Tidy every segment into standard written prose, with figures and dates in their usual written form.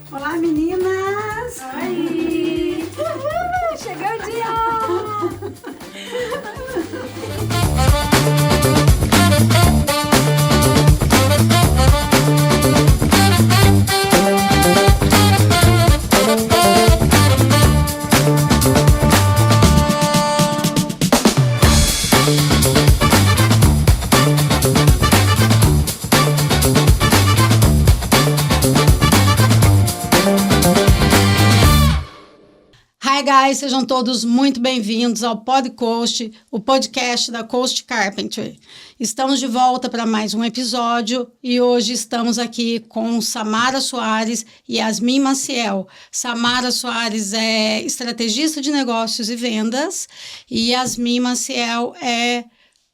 Olá, meninas! Oi! Uhul, chegou o dia! Hi, guys! Sejam todos muito bem-vindos ao PodCoast, o podcast da Coast Carpentry. Estamos de volta para mais um episódio e hoje estamos aqui com Samara Soares e Yasmin Maciel. Samara Soares é estrategista de negócios e vendas e Yasmin Maciel é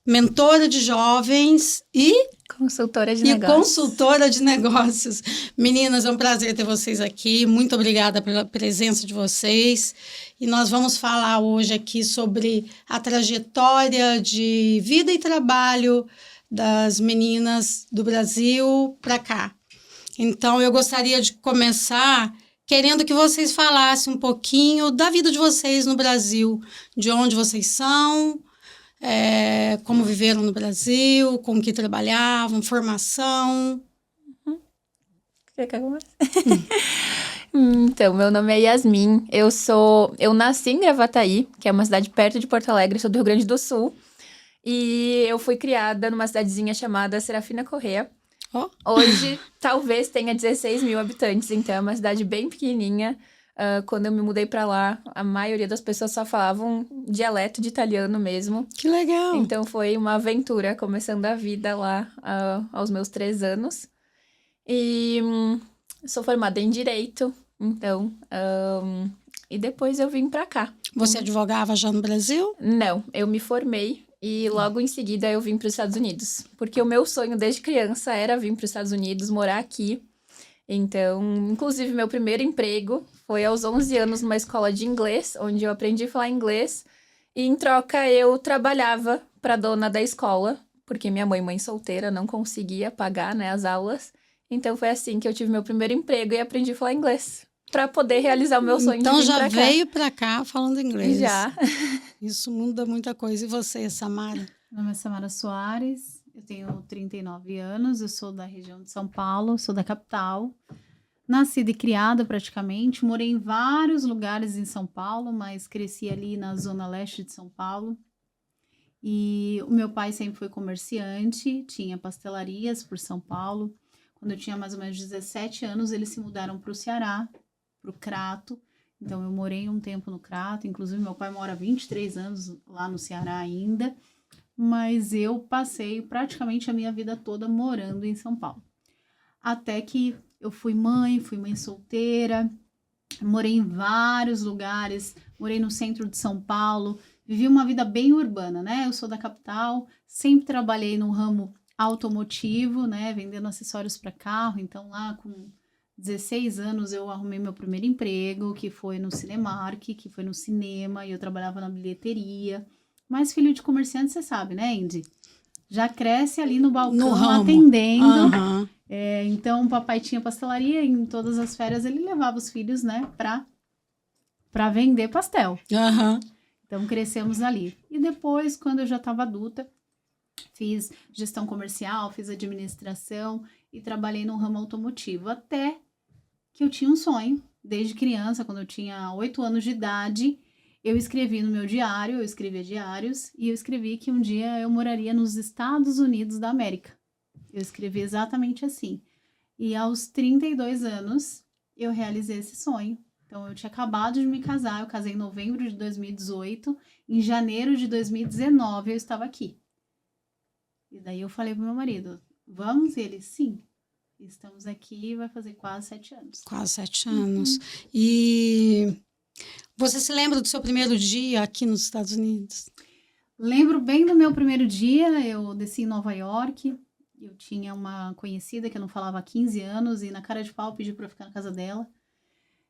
mentora de jovens e Consultora de negócios. consultora de negócios. Meninas, é um prazer ter vocês aqui. Muito obrigada pela presença de vocês. E nós vamos falar hoje aqui sobre a trajetória de vida e trabalho das meninas do Brasil para cá. Então, eu gostaria de começar querendo que vocês falassem um pouquinho da vida de vocês no Brasil, de onde vocês são, como viveram no Brasil, com que trabalhavam, formação. Quer que eu comece? Então, meu nome é Yasmin, eu nasci em Gravataí, que é uma cidade perto de Porto Alegre, sou do Rio Grande do Sul, e eu fui criada numa cidadezinha chamada Serafina Corrêa. Oh. Hoje, talvez tenha 16 mil habitantes, então é uma cidade bem pequenininha. Quando eu me mudei pra lá, a maioria das pessoas só falavam dialeto de italiano mesmo. Que legal! Então foi uma aventura, começando a vida lá aos meus 3 anos. E sou formada em Direito, então... e depois eu vim pra cá. Você advogava já no Brasil? Não, eu me formei e logo em seguida eu vim para os Estados Unidos. Porque o meu sonho desde criança era vir para os Estados Unidos, morar aqui. Então, inclusive, meu primeiro emprego foi aos 11 anos numa escola de inglês, onde eu aprendi a falar inglês. E, em troca, eu trabalhava para a dona da escola, porque minha mãe solteira, não conseguia pagar, né, as aulas. Então, foi assim que eu tive meu primeiro emprego e aprendi a falar inglês, para poder realizar o meu sonho de vir Então, já pra cá. veio para cá falando inglês. Já. Isso muda muita coisa. E você, Samara? Meu nome é Samara Soares, eu tenho 39 anos, eu sou da região de São Paulo, sou da capital. Nascida e criada praticamente, morei em vários lugares em São Paulo, mas cresci ali na zona leste de São Paulo. E o meu pai sempre foi comerciante, tinha pastelarias por São Paulo. Quando eu tinha mais ou menos 17 anos, eles se mudaram para o Ceará, para o Crato. Então eu morei um tempo no Crato, inclusive meu pai mora há 23 anos lá no Ceará ainda. Mas eu passei praticamente a minha vida toda morando em São Paulo. Até que eu fui mãe solteira, morei em vários lugares, morei no centro de São Paulo, vivi uma vida bem urbana, né? Eu sou da capital, sempre trabalhei no ramo automotivo, né? Vendendo acessórios para carro. Então lá com 16 anos eu arrumei meu primeiro emprego, que foi no Cinemark, que foi no cinema, e eu trabalhava na bilheteria. Mas filho de comerciante, você sabe, né, Indy? Já cresce ali no balcão, No ramo. atendendo. Aham. Então, o papai tinha pastelaria e em todas as férias ele levava os filhos, né, pra vender pastel. Aham. Então, crescemos ali. E depois, quando eu já estava adulta, fiz gestão comercial, fiz administração e trabalhei no ramo automotivo. Até que eu tinha um sonho, desde criança, quando eu tinha 8 anos de idade. Eu escrevi no meu diário, eu escrevia diários, e eu escrevi que um dia eu moraria nos Estados Unidos da América. Eu escrevi exatamente assim. E aos 32 anos, eu realizei esse sonho. Então, eu tinha acabado de me casar, eu casei em novembro de 2018, em janeiro de 2019 eu estava aqui. E daí eu falei pro meu marido, vamos? E ele, sim. Estamos aqui, vai fazer quase 7 anos. Quase 7 anos. E você se lembra do seu primeiro dia aqui nos Estados Unidos? Lembro bem do meu primeiro dia, eu desci em Nova York, eu tinha uma conhecida que eu não falava há 15 anos e na cara de pau pedi para ficar na casa dela.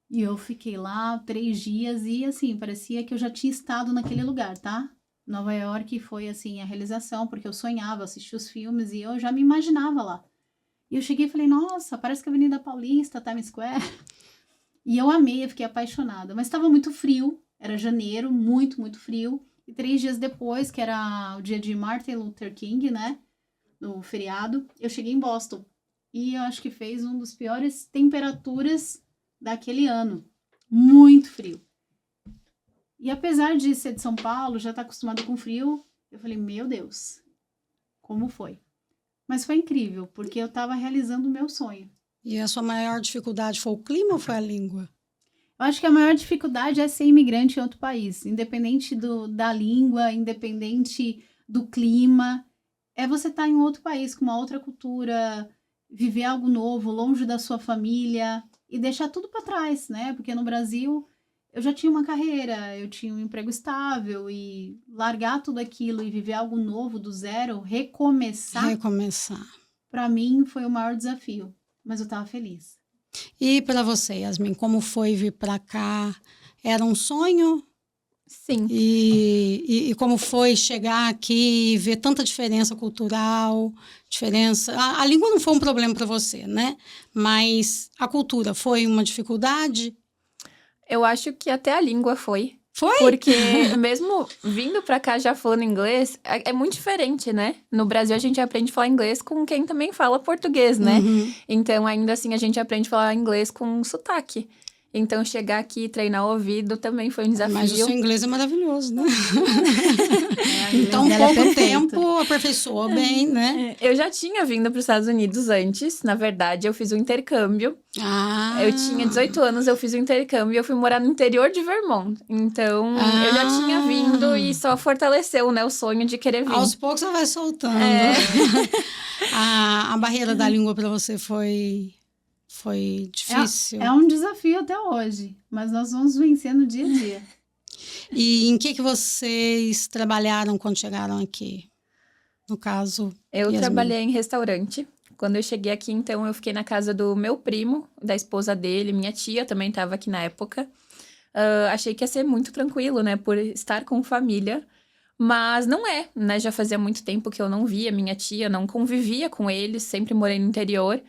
E eu fiquei lá 3 dias e assim, parecia que eu já tinha estado naquele lugar, tá? Nova York foi assim a realização, porque eu sonhava, assistia os filmes e eu já me imaginava lá. E eu cheguei e falei, nossa, parece que a Avenida Paulista, Times Square. E eu amei, eu fiquei apaixonada. Mas estava muito frio, era janeiro, muito, muito frio. E 3 dias depois, que era o dia de Martin Luther King, né? No feriado, eu cheguei em Boston. E eu acho que fez uma das piores temperaturas daquele ano. Muito frio. E apesar de ser de São Paulo, já estar acostumada com frio, eu falei, meu Deus, como foi? Mas foi incrível, porque eu estava realizando o meu sonho. E a sua maior dificuldade foi o clima ou foi a língua? Eu acho que a maior dificuldade é ser imigrante em outro país, independente da língua, independente do clima. É você estar em outro país, com uma outra cultura, viver algo novo, longe da sua família e deixar tudo para trás, né? Porque no Brasil eu já tinha uma carreira, eu tinha um emprego estável e largar tudo aquilo e viver algo novo do zero, recomeçar, para mim foi o maior desafio, mas eu estava feliz. E para você, Yasmin, como foi vir para cá? Era um sonho? Sim. E como foi chegar aqui e ver tanta diferença cultural, diferença... A língua não foi um problema para você, né? Mas a cultura foi uma dificuldade? Eu acho que até a língua foi. Foi? Porque mesmo vindo pra cá já falando inglês, é muito diferente, né? No Brasil a gente aprende a falar inglês com quem também fala português, né? Uhum. Então, ainda assim, a gente aprende a falar inglês com sotaque. Então, chegar aqui e treinar o ouvido também foi um desafio. Mas o seu inglês é maravilhoso, né? Então, pouco tempo aperfeiçoou bem, né? Eu já tinha vindo para os Estados Unidos antes. Na verdade, eu fiz um intercâmbio. Eu tinha 18 anos, eu fiz um intercâmbio e eu fui morar no interior de Vermont. Então, eu já tinha vindo e só fortaleceu, né, o sonho de querer vir. Aos poucos você vai soltando. A barreira da língua para você foi difícil? É um desafio até hoje, mas nós vamos vencendo dia a dia. E em que vocês trabalharam quando chegaram aqui? No caso, eu Yasmin. Trabalhei em restaurante. Quando eu cheguei aqui, então, eu fiquei na casa do meu primo, da esposa dele, minha tia também estava aqui na época. Achei que ia ser muito tranquilo, né, por estar com família. Mas não é, né? Já fazia muito tempo que eu não via minha tia, não convivia com eles, sempre morei no interior.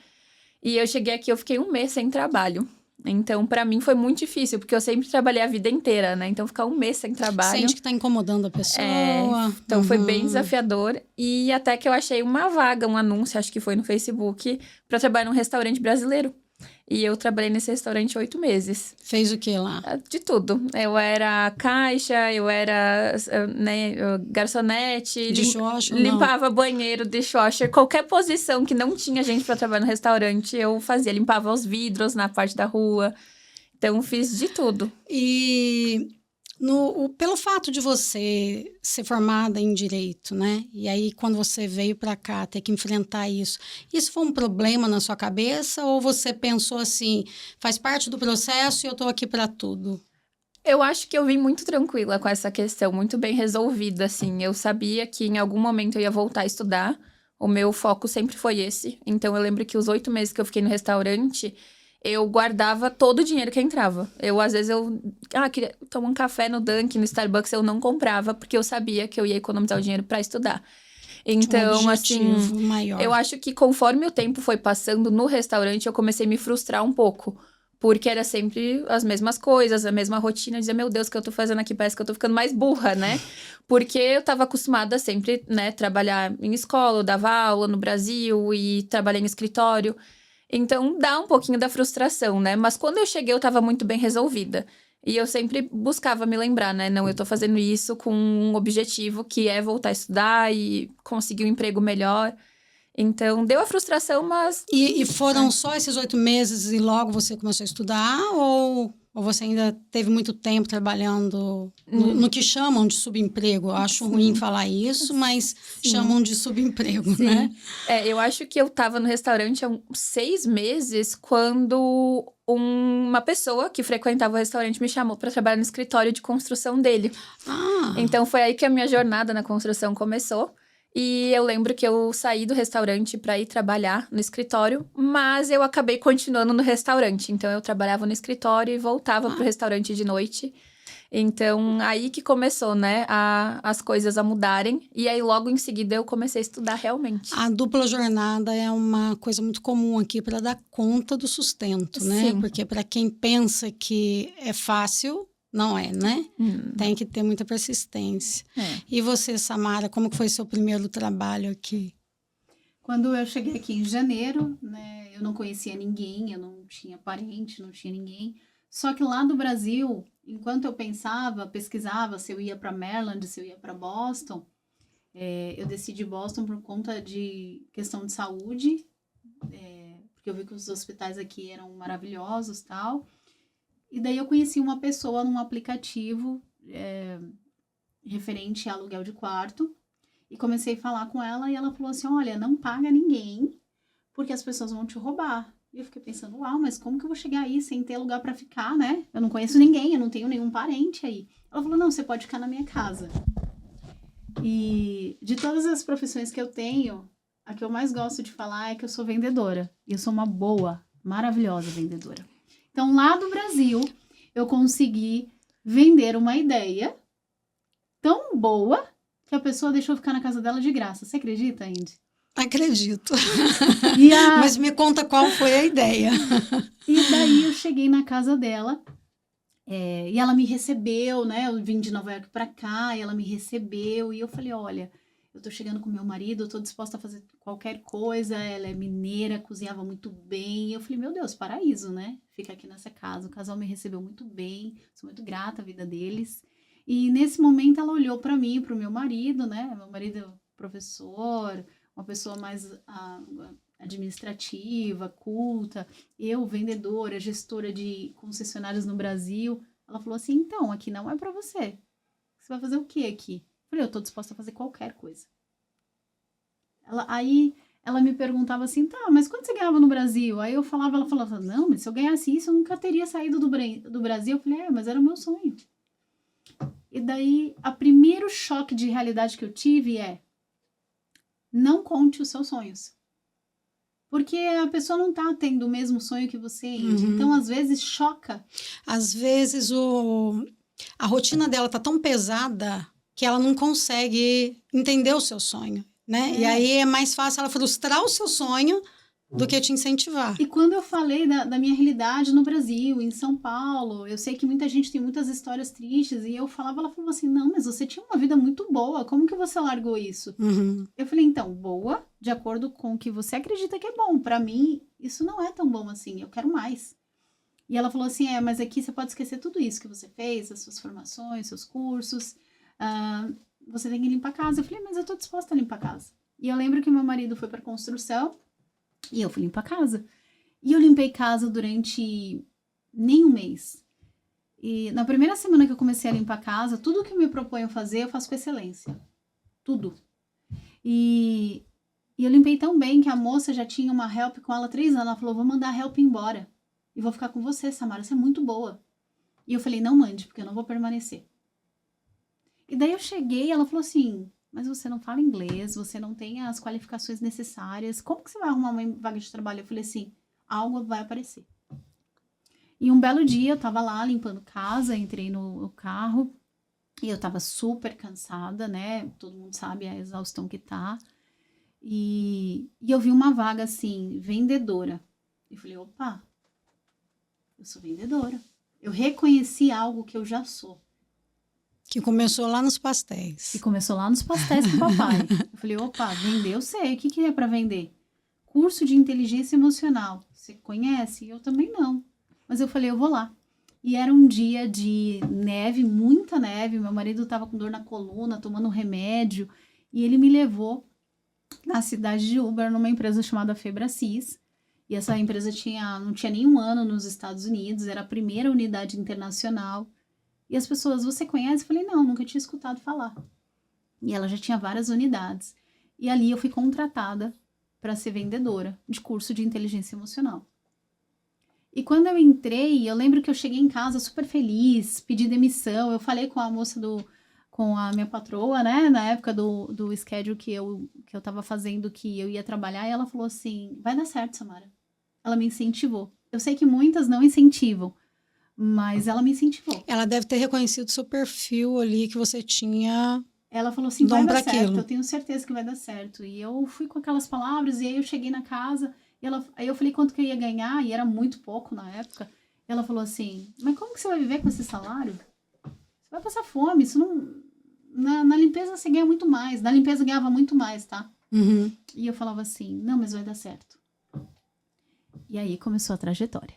E eu cheguei aqui, eu fiquei 1 mês sem trabalho. Então, pra mim, foi muito difícil, porque eu sempre trabalhei a vida inteira, né? Então, ficar 1 mês sem trabalho... Sente que tá incomodando a pessoa. Então, foi bem desafiador. E até que eu achei uma vaga, um anúncio, acho que foi no Facebook, pra trabalhar num restaurante brasileiro. E eu trabalhei nesse restaurante 8 meses. Fez o que lá? De tudo. Eu era caixa, eu era garçonete. Dishwasher? Limpava banheiro, dishwasher. Qualquer posição que não tinha gente para trabalhar no restaurante, eu fazia. Limpava os vidros na parte da rua. Então, fiz de tudo. E... pelo fato de você ser formada em direito, né? E aí, quando você veio para cá, ter que enfrentar isso foi um problema na sua cabeça? Ou você pensou assim, faz parte do processo e eu tô aqui para tudo? Eu acho que eu vim muito tranquila com essa questão, muito bem resolvida, assim. Eu sabia que em algum momento eu ia voltar a estudar. O meu foco sempre foi esse. Então, eu lembro que os 8 meses que eu fiquei no restaurante... eu guardava todo o dinheiro que entrava. Às vezes, queria tomar um café no Dunkin', no Starbucks, eu não comprava, porque eu sabia que eu ia economizar o dinheiro para estudar. Então, objetivo maior. Eu acho que conforme o tempo foi passando no restaurante, eu comecei a me frustrar um pouco. Porque era sempre as mesmas coisas, a mesma rotina. Eu dizia, meu Deus, o que eu tô fazendo aqui? Parece que eu tô ficando mais burra, né? Porque eu tava acostumada sempre, né, trabalhar em escola, eu dava aula no Brasil e trabalhei em escritório. Então, dá um pouquinho da frustração, né? Mas quando eu cheguei, eu tava muito bem resolvida. E eu sempre buscava me lembrar, né? Não, eu tô fazendo isso com um objetivo que é voltar a estudar e conseguir um emprego melhor. Então, deu a frustração, mas... E foram só esses 8 meses e logo você começou a estudar? Ou você ainda teve muito tempo trabalhando no que chamam de subemprego? Eu acho ruim falar isso, mas chamam de subemprego, né? Eu acho que eu tava no restaurante há 6 meses quando uma pessoa que frequentava o restaurante me chamou para trabalhar no escritório de construção dele. Então, foi aí que a minha jornada na construção começou. E eu lembro que eu saí do restaurante para ir trabalhar no escritório, mas eu acabei continuando no restaurante. Então, eu trabalhava no escritório e voltava pro restaurante de noite. Então, aí que começou, né, as coisas a mudarem. E aí, logo em seguida, eu comecei a estudar realmente. A dupla jornada é uma coisa muito comum aqui para dar conta do sustento, né? Sim. Porque para quem pensa que é fácil, não é, né? Tem que ter muita persistência. E você, Samara, como que foi seu primeiro trabalho aqui? Quando eu cheguei aqui em janeiro, né, eu não conhecia ninguém, eu não tinha parente, não tinha ninguém. Só que lá do Brasil, enquanto eu pensava, pesquisava se eu ia para Maryland, se eu ia para Boston, eu decidi Boston por conta de questão de saúde, porque eu vi que os hospitais aqui eram maravilhosos e tal. E daí eu conheci uma pessoa num aplicativo referente a aluguel de quarto. E comecei a falar com ela e ela falou assim, olha, não paga ninguém, porque as pessoas vão te roubar. E eu fiquei pensando, uau, mas como que eu vou chegar aí sem ter lugar para ficar, né? Eu não conheço ninguém, eu não tenho nenhum parente aí. Ela falou, não, você pode ficar na minha casa. E de todas as profissões que eu tenho, a que eu mais gosto de falar é que eu sou vendedora. E eu sou uma boa, maravilhosa vendedora. Então, lá do Brasil, eu consegui vender uma ideia tão boa que a pessoa deixou ficar na casa dela de graça. Você acredita, Indy? Acredito. E Mas me conta qual foi a ideia. E daí eu cheguei na casa dela e ela me recebeu, né? Eu vim de Nova York pra cá e ela me recebeu. E eu falei, olha, eu tô chegando com meu marido, eu tô disposta a fazer qualquer coisa. Ela é mineira, cozinhava muito bem. E eu falei, meu Deus, paraíso, né? Fica aqui nessa casa. O casal me recebeu muito bem, sou muito grata à vida deles. E nesse momento ela olhou para mim, para o meu marido, né? Meu marido é professor, uma pessoa mais administrativa, culta, eu vendedora, gestora de concessionárias no Brasil. Ela falou assim, então, aqui não é para você. Você vai fazer o que aqui? Eu falei, eu tô disposta a fazer qualquer coisa. Aí ela me perguntava assim, tá, mas quanto você ganhava no Brasil? Aí ela falava, não, mas se eu ganhasse isso, eu nunca teria saído do Brasil. Eu falei, mas era o meu sonho. E daí, o primeiro choque de realidade que eu tive não conte os seus sonhos. Porque a pessoa não tá tendo o mesmo sonho que você, Indy. Então, às vezes, choca. Às vezes, a rotina dela tá tão pesada que ela não consegue entender o seu sonho, né? E aí é mais fácil ela frustrar o seu sonho do que te incentivar. E quando eu falei da minha realidade no Brasil, em São Paulo, eu sei que muita gente tem muitas histórias tristes, e ela falava assim, não, mas você tinha uma vida muito boa, como que você largou isso? Eu falei, então, boa, de acordo com o que você acredita que é bom. Pra mim, isso não é tão bom assim, eu quero mais. E ela falou assim, mas aqui você pode esquecer tudo isso que você fez, as suas formações, seus cursos, você tem que limpar a casa. Eu falei, mas eu tô disposta a limpar a casa. E eu lembro que meu marido foi pra construção, e eu fui limpar a casa. E eu limpei casa durante nem um mês. E na primeira semana que eu comecei a limpar a casa, tudo que eu me proponho fazer, eu faço com excelência. Tudo. E eu limpei tão bem que a moça já tinha uma help com ela há 3 anos. Ela falou, vou mandar a help embora. E vou ficar com você, Samara, você é muito boa. E eu falei, não mande, porque eu não vou permanecer. E daí eu cheguei e ela falou assim, mas você não fala inglês, você não tem as qualificações necessárias, como que você vai arrumar uma vaga de trabalho? Eu falei assim, algo vai aparecer. E um belo dia eu tava lá limpando casa, entrei no carro e eu tava super cansada, né? Todo mundo sabe a exaustão que tá. E eu vi uma vaga assim, vendedora. Eu falei, opa, eu sou vendedora. Eu reconheci algo que eu já sou. Que começou lá nos pastéis. E começou lá nos pastéis com o papai. Eu falei, opa, vender eu sei. O que é para vender? Curso de inteligência emocional. Você conhece? Eu também não. Mas eu falei, eu vou lá. E era um dia de neve, muita neve. Meu marido estava com dor na coluna, tomando remédio. E ele me levou na cidade de Uber, numa empresa chamada Febracis. E essa empresa não tinha nenhum ano nos Estados Unidos. Era a primeira unidade internacional. E as pessoas, você conhece? Eu falei, não, nunca tinha escutado falar. E ela já tinha várias unidades. E ali eu fui contratada para ser vendedora de curso de inteligência emocional. E quando eu entrei, eu lembro que eu cheguei em casa super feliz, pedi demissão. Eu falei com a moça com a minha patroa, né? Na época do schedule que eu tava fazendo, que eu ia trabalhar. E ela falou assim, vai dar certo, Samara. Ela me incentivou. Eu sei que muitas não incentivam. Mas ela me incentivou. Ela deve ter reconhecido o seu perfil ali, que você tinha... Ela falou assim, Dom vai pra dar certo, aquilo. eu tenho certeza que vai dar certo. E eu fui com aquelas palavras, e aí eu cheguei na casa, aí eu falei quanto que eu ia ganhar, e era muito pouco na época. Ela falou assim, mas como que você vai viver com esse salário? Você vai passar fome, isso não... Na limpeza você ganha muito mais, na limpeza eu ganhava muito mais, tá? Uhum. E eu falava assim, não, mas vai dar certo. E aí começou a trajetória.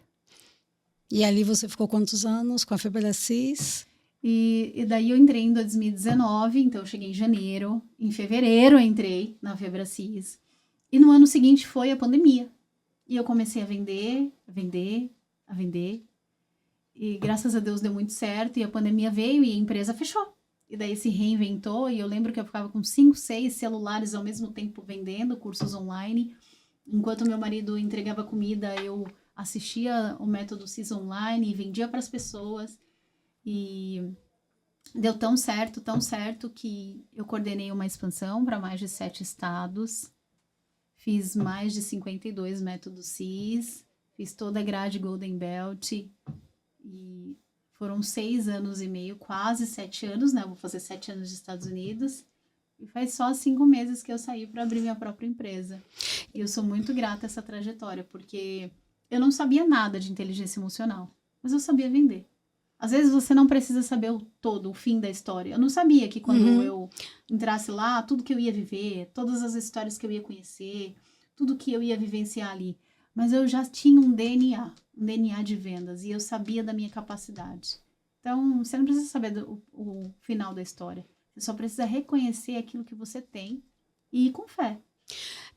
E ali você ficou quantos anos com a Febracis? E daí eu entrei em 2019, então eu cheguei em janeiro. Em fevereiro eu entrei na Febracis. E no ano seguinte foi a pandemia. E eu comecei a vender. E graças a Deus deu muito certo. E a pandemia veio e a empresa fechou. E daí se reinventou. E eu lembro que eu ficava com 5, 6 celulares ao mesmo tempo vendendo cursos online. Enquanto meu marido entregava comida, eu assistia o método CIS online e vendia para as pessoas. E deu tão certo que eu coordenei uma expansão para mais de 7 estados. Fiz mais de 52 métodos CIS. Fiz toda a grade Golden Belt. E foram 6 anos e meio, quase 7 anos, né? Eu vou fazer 7 anos nos Estados Unidos. E faz só 5 meses que eu saí para abrir minha própria empresa. E eu sou muito grata a essa trajetória, porque eu não sabia nada de inteligência emocional, mas eu sabia vender. Às vezes você não precisa saber o fim da história. Eu não sabia que quando eu entrasse lá, tudo que eu ia viver, todas as histórias que eu ia conhecer, tudo que eu ia vivenciar ali. Mas eu já tinha um DNA de vendas, e eu sabia da minha capacidade. Então, você não precisa saber o final da história. Você só precisa reconhecer aquilo que você tem e ir com fé.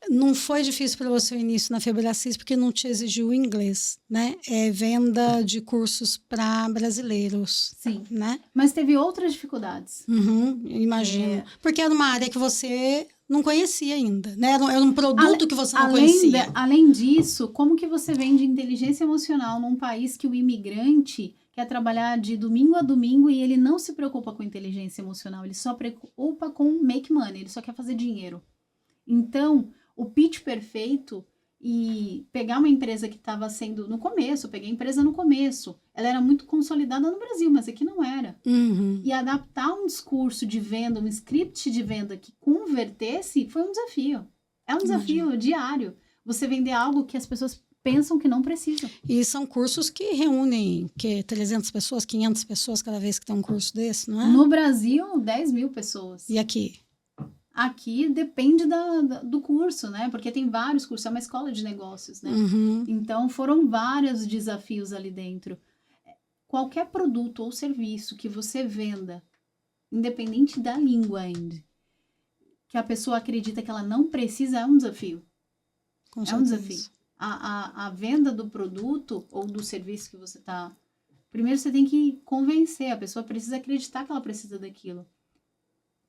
Não foi difícil para você o início na Febracis, porque não te exigiu inglês, né? É venda de cursos para brasileiros. Sim. Né? Mas teve outras dificuldades. Imagino. Porque era uma área que você não conhecia ainda, né? Era um produto que você não conhecia. Além disso, como que você vende inteligência emocional num país que o imigrante quer trabalhar de domingo a domingo e ele não se preocupa com inteligência emocional, ele só preocupa com make money, ele só quer fazer dinheiro. Então, o pitch perfeito e pegar uma empresa que estava sendo no começo, eu peguei a empresa no começo, ela era muito consolidada no Brasil, mas aqui não era. E adaptar um discurso de venda, um script de venda que convertesse, foi um desafio. É um desafio diário. Você vender algo que as pessoas pensam que não precisam. E são cursos que reúnem 300 pessoas, 500 pessoas cada vez que tem um curso desse, não é? No Brasil, 10 mil pessoas. E aqui? Aqui depende do curso, né? Porque tem vários cursos, é uma escola de negócios, né? Então, foram vários desafios ali dentro. Qualquer produto ou serviço que você venda, independente da língua ainda, que a pessoa acredita que ela não precisa, é um desafio. Com é certeza. Um desafio. A venda do produto ou do serviço que você está... Primeiro, você tem que convencer. A pessoa precisa acreditar que ela precisa daquilo.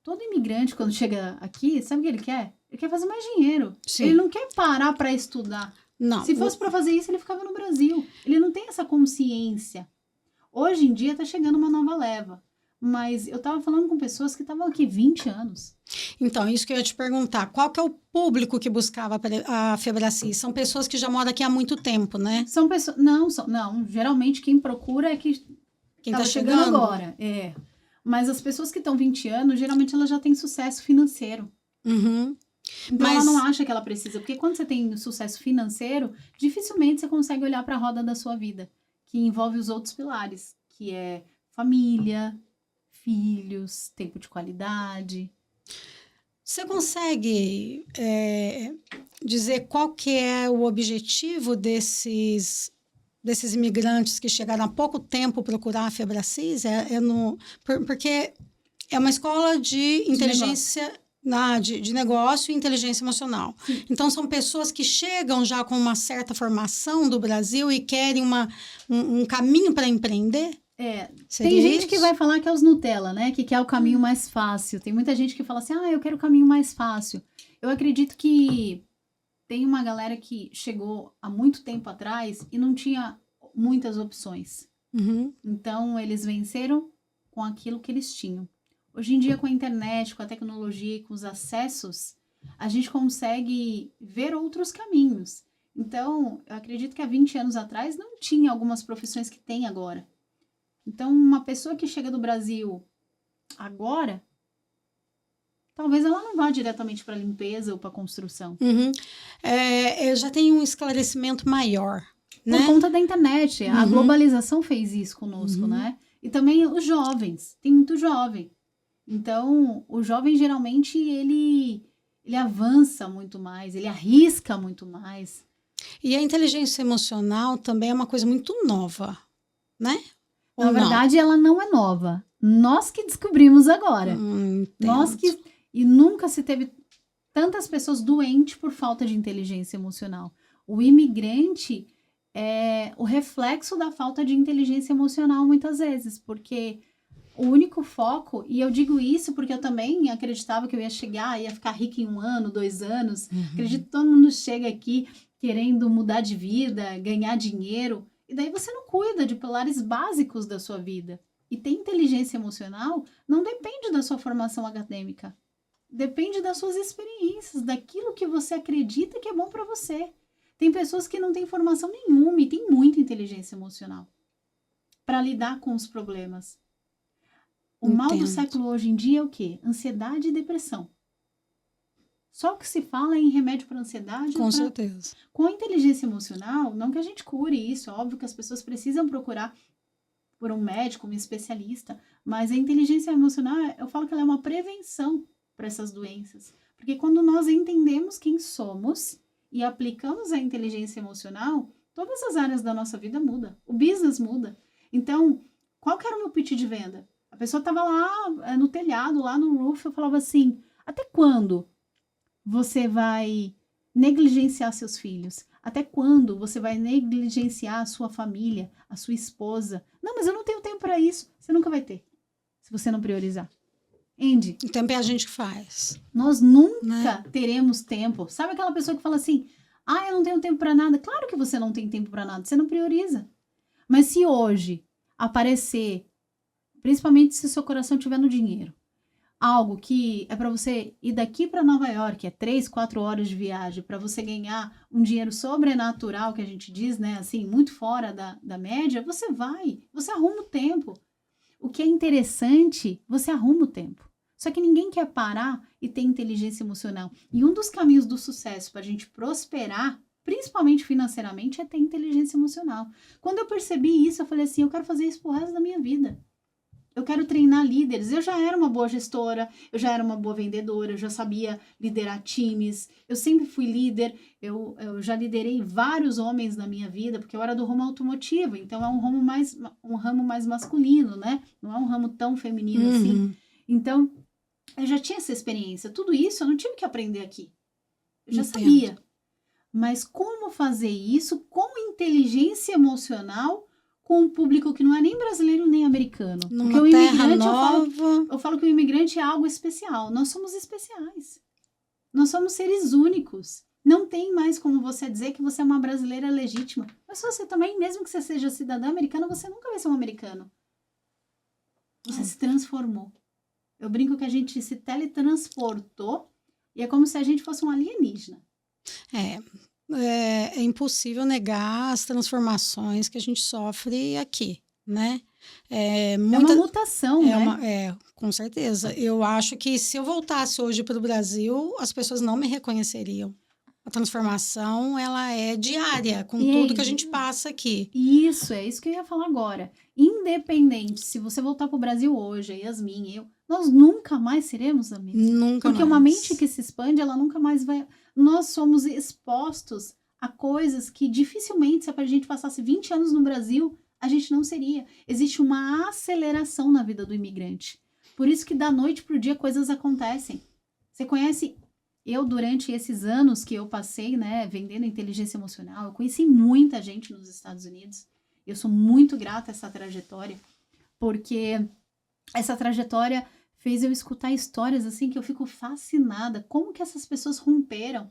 Todo imigrante, quando chega aqui, sabe o que ele quer? Ele quer fazer mais dinheiro. Sim. Ele não quer parar para estudar. Não. Se fosse para fazer isso, ele ficava no Brasil. Ele não tem essa consciência. Hoje em dia, está chegando uma nova leva. Mas eu estava falando com pessoas que estavam aqui 20 anos. Então, isso que eu ia te perguntar. Qual que é o público que buscava a Febracis? São pessoas que já moram aqui há muito tempo, né? São pessoas... Não, geralmente quem procura é que Quem está tá chegando agora. É. Mas as pessoas que estão 20 anos, geralmente elas já têm sucesso financeiro. Então ela não acha que ela precisa. Porque quando você tem sucesso financeiro, dificilmente você consegue olhar para a roda da sua vida, que envolve os outros pilares, que é família, filhos, tempo de qualidade. Você consegue dizer qual que é o objetivo desses imigrantes que chegaram há pouco tempo procurar a Febracis? Porque é uma escola de inteligência... De negócio e inteligência emocional. Sim. Então, são pessoas que chegam já com uma certa formação do Brasil e querem um caminho para empreender? Tem gente que vai falar que é os Nutella, né? Que quer o caminho mais fácil. Tem muita gente que fala assim, eu quero o caminho mais fácil. Eu acredito que tem uma galera que chegou há muito tempo atrás e não tinha muitas opções. Então, eles venceram com aquilo que eles tinham. Hoje em dia, com a internet, com a tecnologia e com os acessos, a gente consegue ver outros caminhos. Então, eu acredito que há 20 anos atrás não tinha algumas profissões que tem agora. Então, uma pessoa que chega do Brasil agora, talvez ela não vá diretamente para limpeza ou para construção. Uhum. Eu já tenho um esclarecimento maior, né? Por conta da internet. A globalização fez isso conosco, né? E também os jovens. Tem muito jovem. Então, o jovem, geralmente, ele avança muito mais, ele arrisca muito mais. E a inteligência emocional também é uma coisa muito nova, né? Ou Na não? verdade, ela não é nova. Nós que descobrimos agora. Nós que... E nunca se teve tantas pessoas doentes por falta de inteligência emocional. O imigrante é o reflexo da falta de inteligência emocional muitas vezes, porque o único foco, e eu digo isso porque eu também acreditava que eu ia chegar, ia ficar rica em 1 ano, 2 anos. Acredito que todo mundo chega aqui querendo mudar de vida, ganhar dinheiro, e daí você não cuida de pilares básicos da sua vida. E ter inteligência emocional não depende da sua formação acadêmica. Depende das suas experiências, daquilo que você acredita que é bom para você. Tem pessoas que não têm formação nenhuma e têm muita inteligência emocional para lidar com os problemas. O mal do século hoje em dia é o quê? Ansiedade e depressão. Só o que se fala é em remédio para ansiedade. Com certeza. Com a inteligência emocional, não que a gente cure isso, é óbvio que as pessoas precisam procurar por um médico, um especialista, mas a inteligência emocional, eu falo que ela é uma prevenção para essas doenças. Porque quando nós entendemos quem somos e aplicamos a inteligência emocional, todas as áreas da nossa vida mudam. O business muda. Então, qual que era o meu pitch de venda? A pessoa estava lá no telhado, lá no roof, eu falava assim, até quando você vai negligenciar seus filhos? Até quando você vai negligenciar a sua família, a sua esposa? Não, mas eu não tenho tempo para isso. Você nunca vai ter, se você não priorizar. Andy. O tempo é a gente que faz. Nós nunca teremos tempo. Sabe aquela pessoa que fala assim, eu não tenho tempo para nada? Claro que você não tem tempo para nada, você não prioriza. Mas se hoje aparecer, principalmente se o seu coração estiver no dinheiro, algo que é para você ir daqui para Nova York, é 3, 4 horas de viagem, para você ganhar um dinheiro sobrenatural, que a gente diz, né, assim, muito fora da média, você vai, você arruma o tempo. O que é interessante, você arruma o tempo. Só que ninguém quer parar e ter inteligência emocional. E um dos caminhos do sucesso para a gente prosperar, principalmente financeiramente, é ter inteligência emocional. Quando eu percebi isso, eu falei assim, eu quero fazer isso pro resto da minha vida. Eu quero treinar líderes. Eu já era uma boa gestora, eu já era uma boa vendedora, eu já sabia liderar times, eu sempre fui líder, eu já liderei vários homens na minha vida, porque eu era do ramo automotivo, então é um ramo mais masculino, né? Não é um ramo tão feminino assim. Então, eu já tinha essa experiência. Tudo isso eu não tive que aprender aqui. Eu já sabia. Mas como fazer isso com inteligência emocional com um público que não é nem brasileiro nem americano? Numa Porque o imigrante, nova. eu falo que o imigrante é algo especial. Nós somos especiais. Nós somos seres únicos. Não tem mais como você dizer que você é uma brasileira legítima. Mas você também, mesmo que você seja cidadã americana, você nunca vai ser um americano. Você se transformou. Eu brinco que a gente se teletransportou e é como se a gente fosse um alienígena. É impossível negar as transformações que a gente sofre aqui, né? É uma mutação, né? Com certeza. Eu acho que se eu voltasse hoje para o Brasil, as pessoas não me reconheceriam. A transformação, ela é diária, com tudo que a gente passa aqui. Isso, é isso que eu ia falar agora. Independente, se você voltar para o Brasil hoje, a Yasmin, nós nunca mais seremos amigos. Nunca Porque mais. Uma mente que se expande, ela nunca mais vai... Nós somos expostos a coisas que dificilmente, se a gente passasse 20 anos no Brasil, a gente não seria. Existe uma aceleração na vida do imigrante. Por isso que da noite pro dia coisas acontecem. Você conhece... Eu, durante esses anos que eu passei, né, vendendo inteligência emocional, eu conheci muita gente nos Estados Unidos. Eu sou muito grata a essa trajetória, porque essa trajetória fez eu escutar histórias assim que eu fico fascinada. Como que essas pessoas romperam?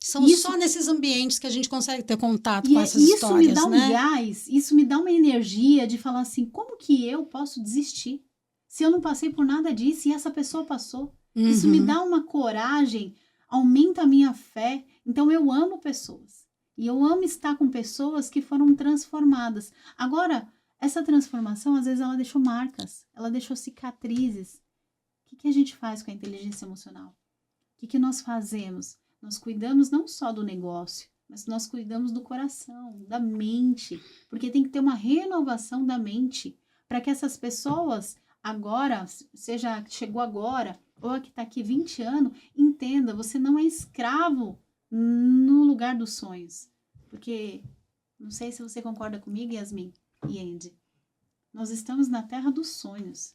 São só nesses ambientes que a gente consegue ter contato com essas histórias, né? Isso me dá um gás, isso me dá uma energia de falar assim, como que eu posso desistir? Se eu não passei por nada disso e essa pessoa passou. Isso me dá uma coragem, aumenta a minha fé. Então, eu amo pessoas. E eu amo estar com pessoas que foram transformadas. Agora, essa transformação, às vezes, ela deixou marcas, ela deixou cicatrizes. O que a gente faz com a inteligência emocional? O que nós fazemos? Nós cuidamos não só do negócio, mas nós cuidamos do coração, da mente, porque tem que ter uma renovação da mente para que essas pessoas agora, seja que chegou agora ou a que está aqui 20 anos, entenda, você não é escravo no lugar dos sonhos. Porque, não sei se você concorda comigo, Yasmin e Andy, nós estamos na terra dos sonhos,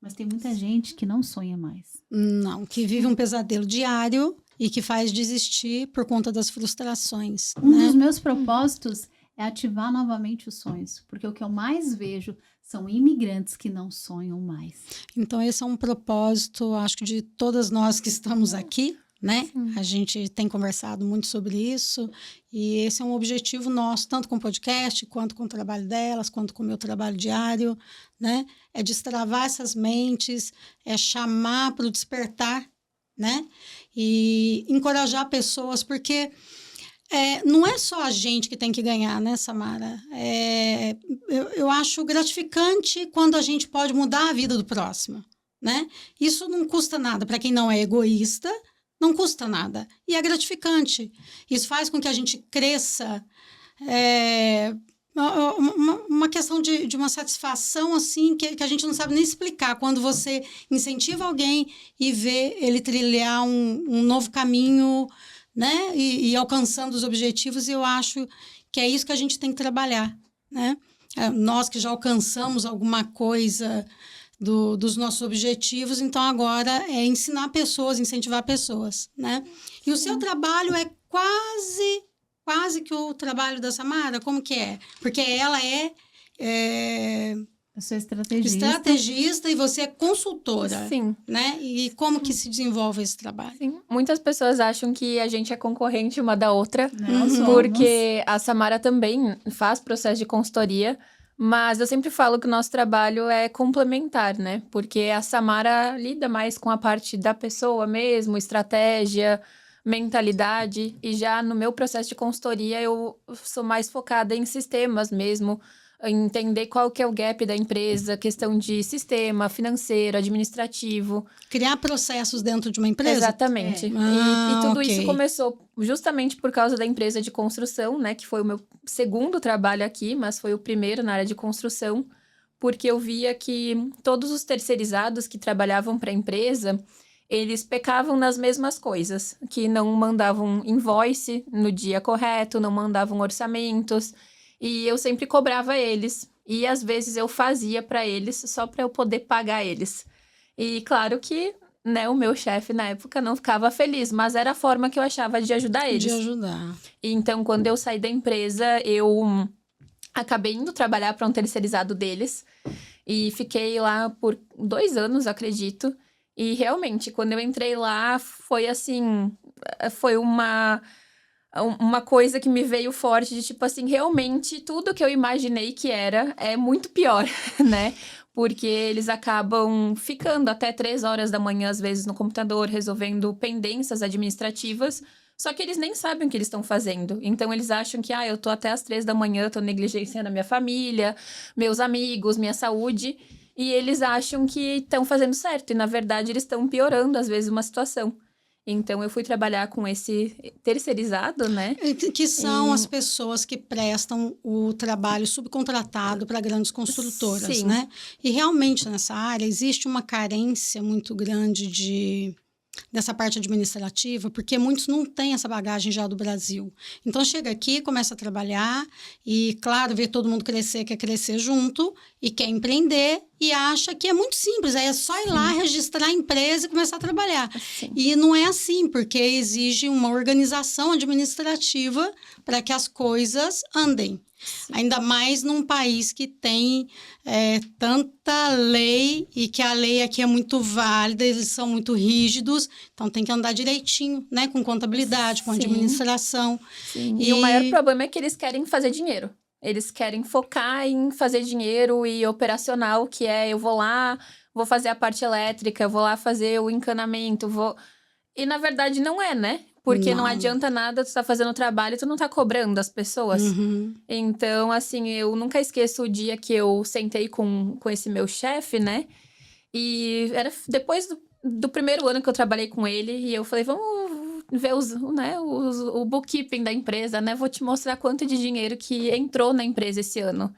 mas tem muita gente que não sonha mais. Não, que vive um pesadelo diário e que faz desistir por conta das frustrações. Um né? dos meus propósitos é ativar novamente os sonhos, porque o que eu mais vejo são imigrantes que não sonham mais. Então, esse é um propósito, acho que de todas nós que estamos aqui, né? Sim. A gente tem conversado muito sobre isso e esse é um objetivo nosso, tanto com o podcast, quanto com o trabalho delas, quanto com o meu trabalho diário, né? É destravar essas mentes, é chamar para o despertar, né? E encorajar pessoas, porque não é só a gente que tem que ganhar, né, Samara? Eu acho gratificante quando a gente pode mudar a vida do próximo, né? Isso não custa nada para quem não é egoísta. Não custa nada. E é gratificante. Isso faz com que a gente cresça. Uma questão de uma satisfação, assim, que a gente não sabe nem explicar. Quando você incentiva alguém e vê ele trilhar um novo caminho, né? E alcançando os objetivos, eu acho que é isso que a gente tem que trabalhar, né? Nós que já alcançamos alguma coisa dos nossos objetivos, então agora é ensinar pessoas, incentivar pessoas, né? E o seu trabalho é quase que o trabalho da Samara, como que é? Porque ela Eu sou estrategista. Estrategista e você é consultora, Sim. né? E como que se desenvolve esse trabalho? Sim. Muitas pessoas acham que a gente é concorrente uma da outra, Não somos. porque a Samara também faz processo de consultoria, mas eu sempre falo que o nosso trabalho é complementar, né? Porque a Samara lida mais com a parte da pessoa mesmo, estratégia, mentalidade. E já no meu processo de consultoria, eu sou mais focada em sistemas mesmo, em entender qual que é o gap da empresa, questão de sistema financeiro, administrativo. Criar processos dentro de uma empresa? Exatamente. E tudo isso começou justamente por causa da empresa de construção, né? Que foi o meu segundo trabalho aqui, mas foi o primeiro na área de construção, porque eu via que todos os terceirizados que trabalhavam para a empresa, eles pecavam nas mesmas coisas, que não mandavam invoice no dia correto, não mandavam orçamentos, e eu sempre cobrava eles. E às vezes eu fazia para eles só para eu poder pagar eles. E claro que, né, o meu chefe na época não ficava feliz, mas era a forma que eu achava de ajudar eles. De ajudar. E então, quando eu saí da empresa, eu acabei indo trabalhar para um terceirizado deles. E fiquei lá por 2 anos, acredito. E realmente, quando eu entrei lá, foi assim... Foi uma coisa que me veio forte de, tipo assim, realmente tudo que eu imaginei que era é muito pior, né? Porque eles acabam ficando até 3 horas da manhã, às vezes, no computador, resolvendo pendências administrativas, só que eles nem sabem o que eles estão fazendo. Então, eles acham que, eu tô até às 3 da manhã, tô negligenciando a minha família, meus amigos, minha saúde, e eles acham que estão fazendo certo, e na verdade eles estão piorando, às vezes, uma situação. Então, eu fui trabalhar com esse terceirizado, né? Que são as pessoas que prestam o trabalho subcontratado para grandes construtoras, Sim. né? E realmente nessa área existe uma carência muito grande dessa parte administrativa, porque muitos não têm essa bagagem já do Brasil. Então, chega aqui, começa a trabalhar e, claro, vê todo mundo crescer, quer crescer junto e quer empreender e acha que é muito simples, aí é só ir lá, registrar a empresa e começar a trabalhar. Sim. E não é assim, porque exige uma organização administrativa para que as coisas andem. Sim. Ainda mais num país que tem tanta lei e que a lei aqui é muito válida, eles são muito rígidos, então tem que andar direitinho, né? Com contabilidade, com administração. Sim. E o maior problema é que eles querem fazer dinheiro. Eles querem focar em fazer dinheiro e operacional, que eu vou lá, vou fazer a parte elétrica, eu vou lá fazer o encanamento, E na verdade não é, né? Porque não adianta nada tu tá fazendo o trabalho e tu não tá cobrando as pessoas. Uhum. Então, assim, eu nunca esqueço o dia que eu sentei com esse meu chefe, né? E era depois do primeiro ano que eu trabalhei com ele. E eu falei, vamos ver o bookkeeping da empresa, né? Vou te mostrar quanto de dinheiro que entrou na empresa esse ano.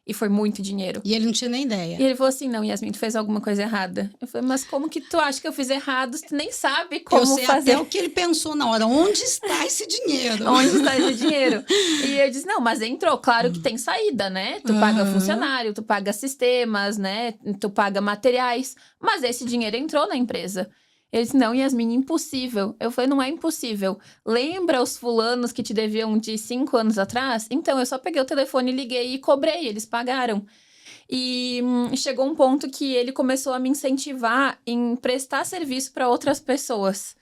E foi muito dinheiro. E ele não tinha nem ideia. E ele falou assim, não, Yasmin, tu fez alguma coisa errada. Eu falei, mas como que tu acha que eu fiz errado? Tu nem sabe como eu sei fazer. Até o que ele pensou na hora. Onde está esse dinheiro? Onde está esse dinheiro? E eu disse, não, mas entrou. Claro que tem saída, né? Tu paga funcionário, tu paga sistemas, né? Tu paga materiais. Mas esse dinheiro entrou na empresa. Ele disse, não, Yasmin, impossível. Eu falei, não é impossível. Lembra os fulanos que te deviam de 5 anos atrás? Então, eu só peguei o telefone, liguei e cobrei. Eles pagaram. E chegou um ponto que ele começou a me incentivar em prestar serviço para outras pessoas.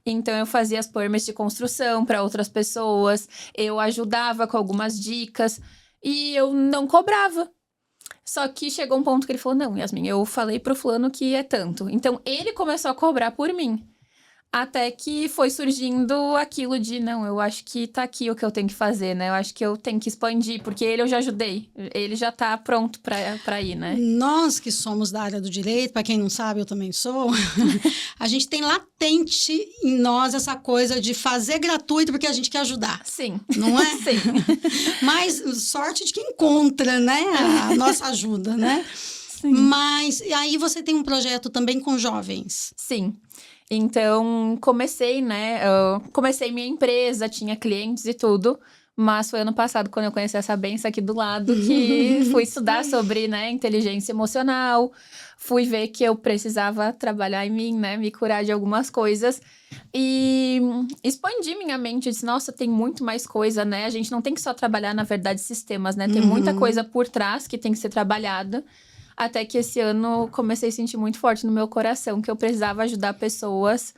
Então, eu fazia as permits de construção para outras pessoas. Eu ajudava com algumas dicas. E eu não cobrava. Só que chegou um ponto que ele falou, não, Yasmin, eu falei pro fulano que é tanto. Então, ele começou a cobrar por mim. Até que foi surgindo aquilo de, não, eu acho que tá aqui o que eu tenho que fazer, né? Eu acho que eu tenho que expandir, porque ele eu já ajudei. Ele já tá pronto pra ir, né? Nós que somos da área do direito, para quem não sabe, eu também sou, a gente tem latente em nós essa coisa de fazer gratuito porque a gente quer ajudar. Sim. Não é? Sim. Mas sorte de quem encontra, né? A nossa ajuda, né? Sim. Mas e aí você tem um projeto também com jovens. Sim. Então, comecei, né? Comecei minha empresa, tinha clientes e tudo. Mas foi ano passado, quando eu conheci essa benção aqui do lado, que fui estudar sobre, né, inteligência emocional. Fui ver que eu precisava trabalhar em mim, né? Me curar de algumas coisas. E expandi minha mente. Eu disse, nossa, tem muito mais coisa, né? A gente não tem que só trabalhar, na verdade, sistemas, né? Tem muita coisa por trás que tem que ser trabalhada. Até que esse ano comecei a sentir muito forte no meu coração que eu precisava ajudar pessoas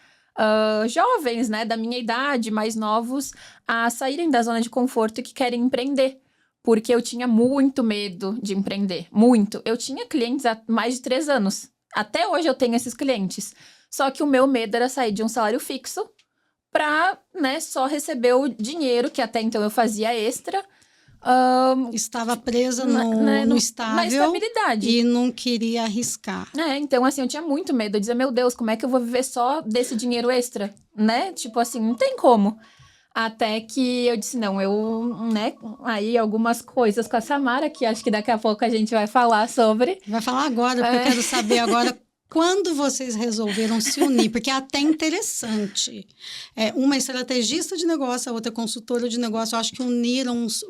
jovens, né, da minha idade, mais novos, a saírem da zona de conforto e que querem empreender. Porque eu tinha muito medo de empreender, muito. Eu tinha clientes há mais de 3 anos. Até hoje eu tenho esses clientes. Só que o meu medo era sair de um salário fixo para, né, só receber o dinheiro, que até então eu fazia extra. Estava presa no estável. Na estabilidade. E não queria arriscar. Então, assim, eu tinha muito medo. Eu dizia, meu Deus, como é que eu vou viver só desse dinheiro extra? Né? Tipo assim, não tem como. Até que eu disse, não, né? Aí algumas coisas com a Samara, que acho que daqui a pouco a gente vai falar sobre. Vai falar agora, porque eu quero saber agora quando vocês resolveram se unir, porque é até interessante. Uma estrategista de negócio, a outra consultora de negócio, eu acho que uniram os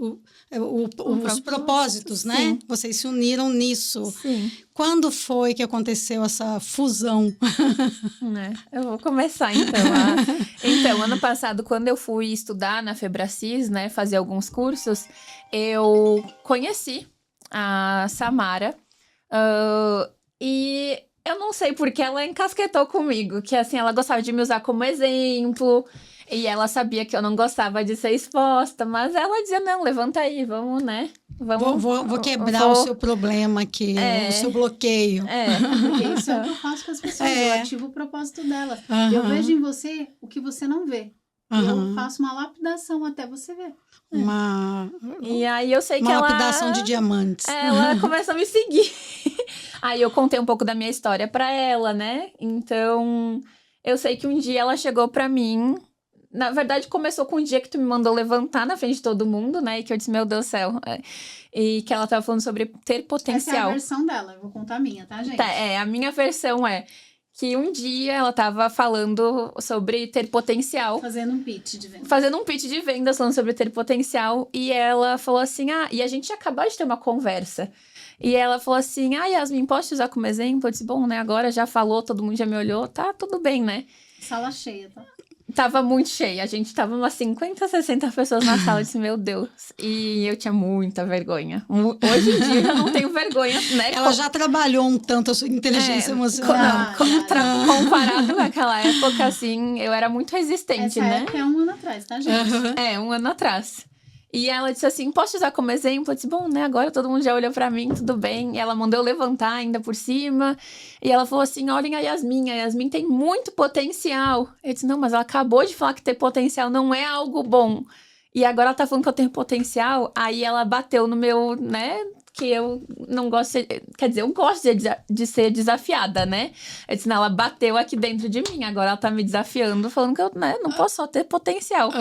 propósitos, né? Sim. Vocês se uniram nisso. Sim. Quando foi que aconteceu essa fusão? Eu vou começar, então. Então, ano passado, quando eu fui estudar na Febracis, né, fazer alguns cursos, eu conheci a Samara e eu não sei porque ela encasquetou comigo, que assim, ela gostava de me usar como exemplo, e ela sabia que eu não gostava de ser exposta, mas ela dizia, não, levanta aí, vamos, né? Vou quebrar o seu problema aqui, o seu bloqueio. Porque isso é o que eu faço com as pessoas, eu ativo o propósito delas. Eu vejo em você o que você não vê. E eu faço uma lapidação até você ver. E aí eu sei que ela... Uma lapidação de diamantes. Ela começa a me seguir. Aí eu contei um pouco da minha história pra ela, né? Então, eu sei que um dia ela chegou pra mim. Na verdade, começou com um dia que tu me mandou levantar na frente de todo mundo, né? E que eu disse, meu Deus do céu. E que ela tava falando sobre ter potencial. Essa é a versão dela, eu vou contar a minha, tá, gente? A minha versão é que um dia ela tava falando sobre ter potencial. Fazendo um pitch de vendas. Fazendo um pitch de vendas, falando sobre ter potencial. E ela falou assim, e a gente tinha acabado de ter uma conversa. E ela falou assim, Yasmin, posso te usar como exemplo? Eu disse, bom, né, agora já falou, todo mundo já me olhou, tá tudo bem, né? Sala cheia, tá? Tava muito cheia, a gente tava umas 50, 60 pessoas na sala, eu disse, meu Deus. E eu tinha muita vergonha. Hoje em dia eu já não tenho vergonha, né? Ela já trabalhou um tanto a sua inteligência emocional. Comparado com aquela época, assim, eu era muito resistente, Essa né? época é 1 ano atrás, tá, gente? 1 ano atrás. E ela disse assim, posso te usar como exemplo? Eu disse, bom, né, agora todo mundo já olhou pra mim, tudo bem. E ela mandou eu levantar ainda por cima. E ela falou assim, olhem a Yasmin tem muito potencial. Eu disse, não, mas ela acabou de falar que ter potencial não é algo bom. E agora ela tá falando que eu tenho potencial. Aí ela bateu no meu, né, que eu não gosto de, quer dizer, eu gosto de ser desafiada, né? Eu disse, não, ela bateu aqui dentro de mim, agora ela tá me desafiando, falando que eu, né, não posso só ter potencial.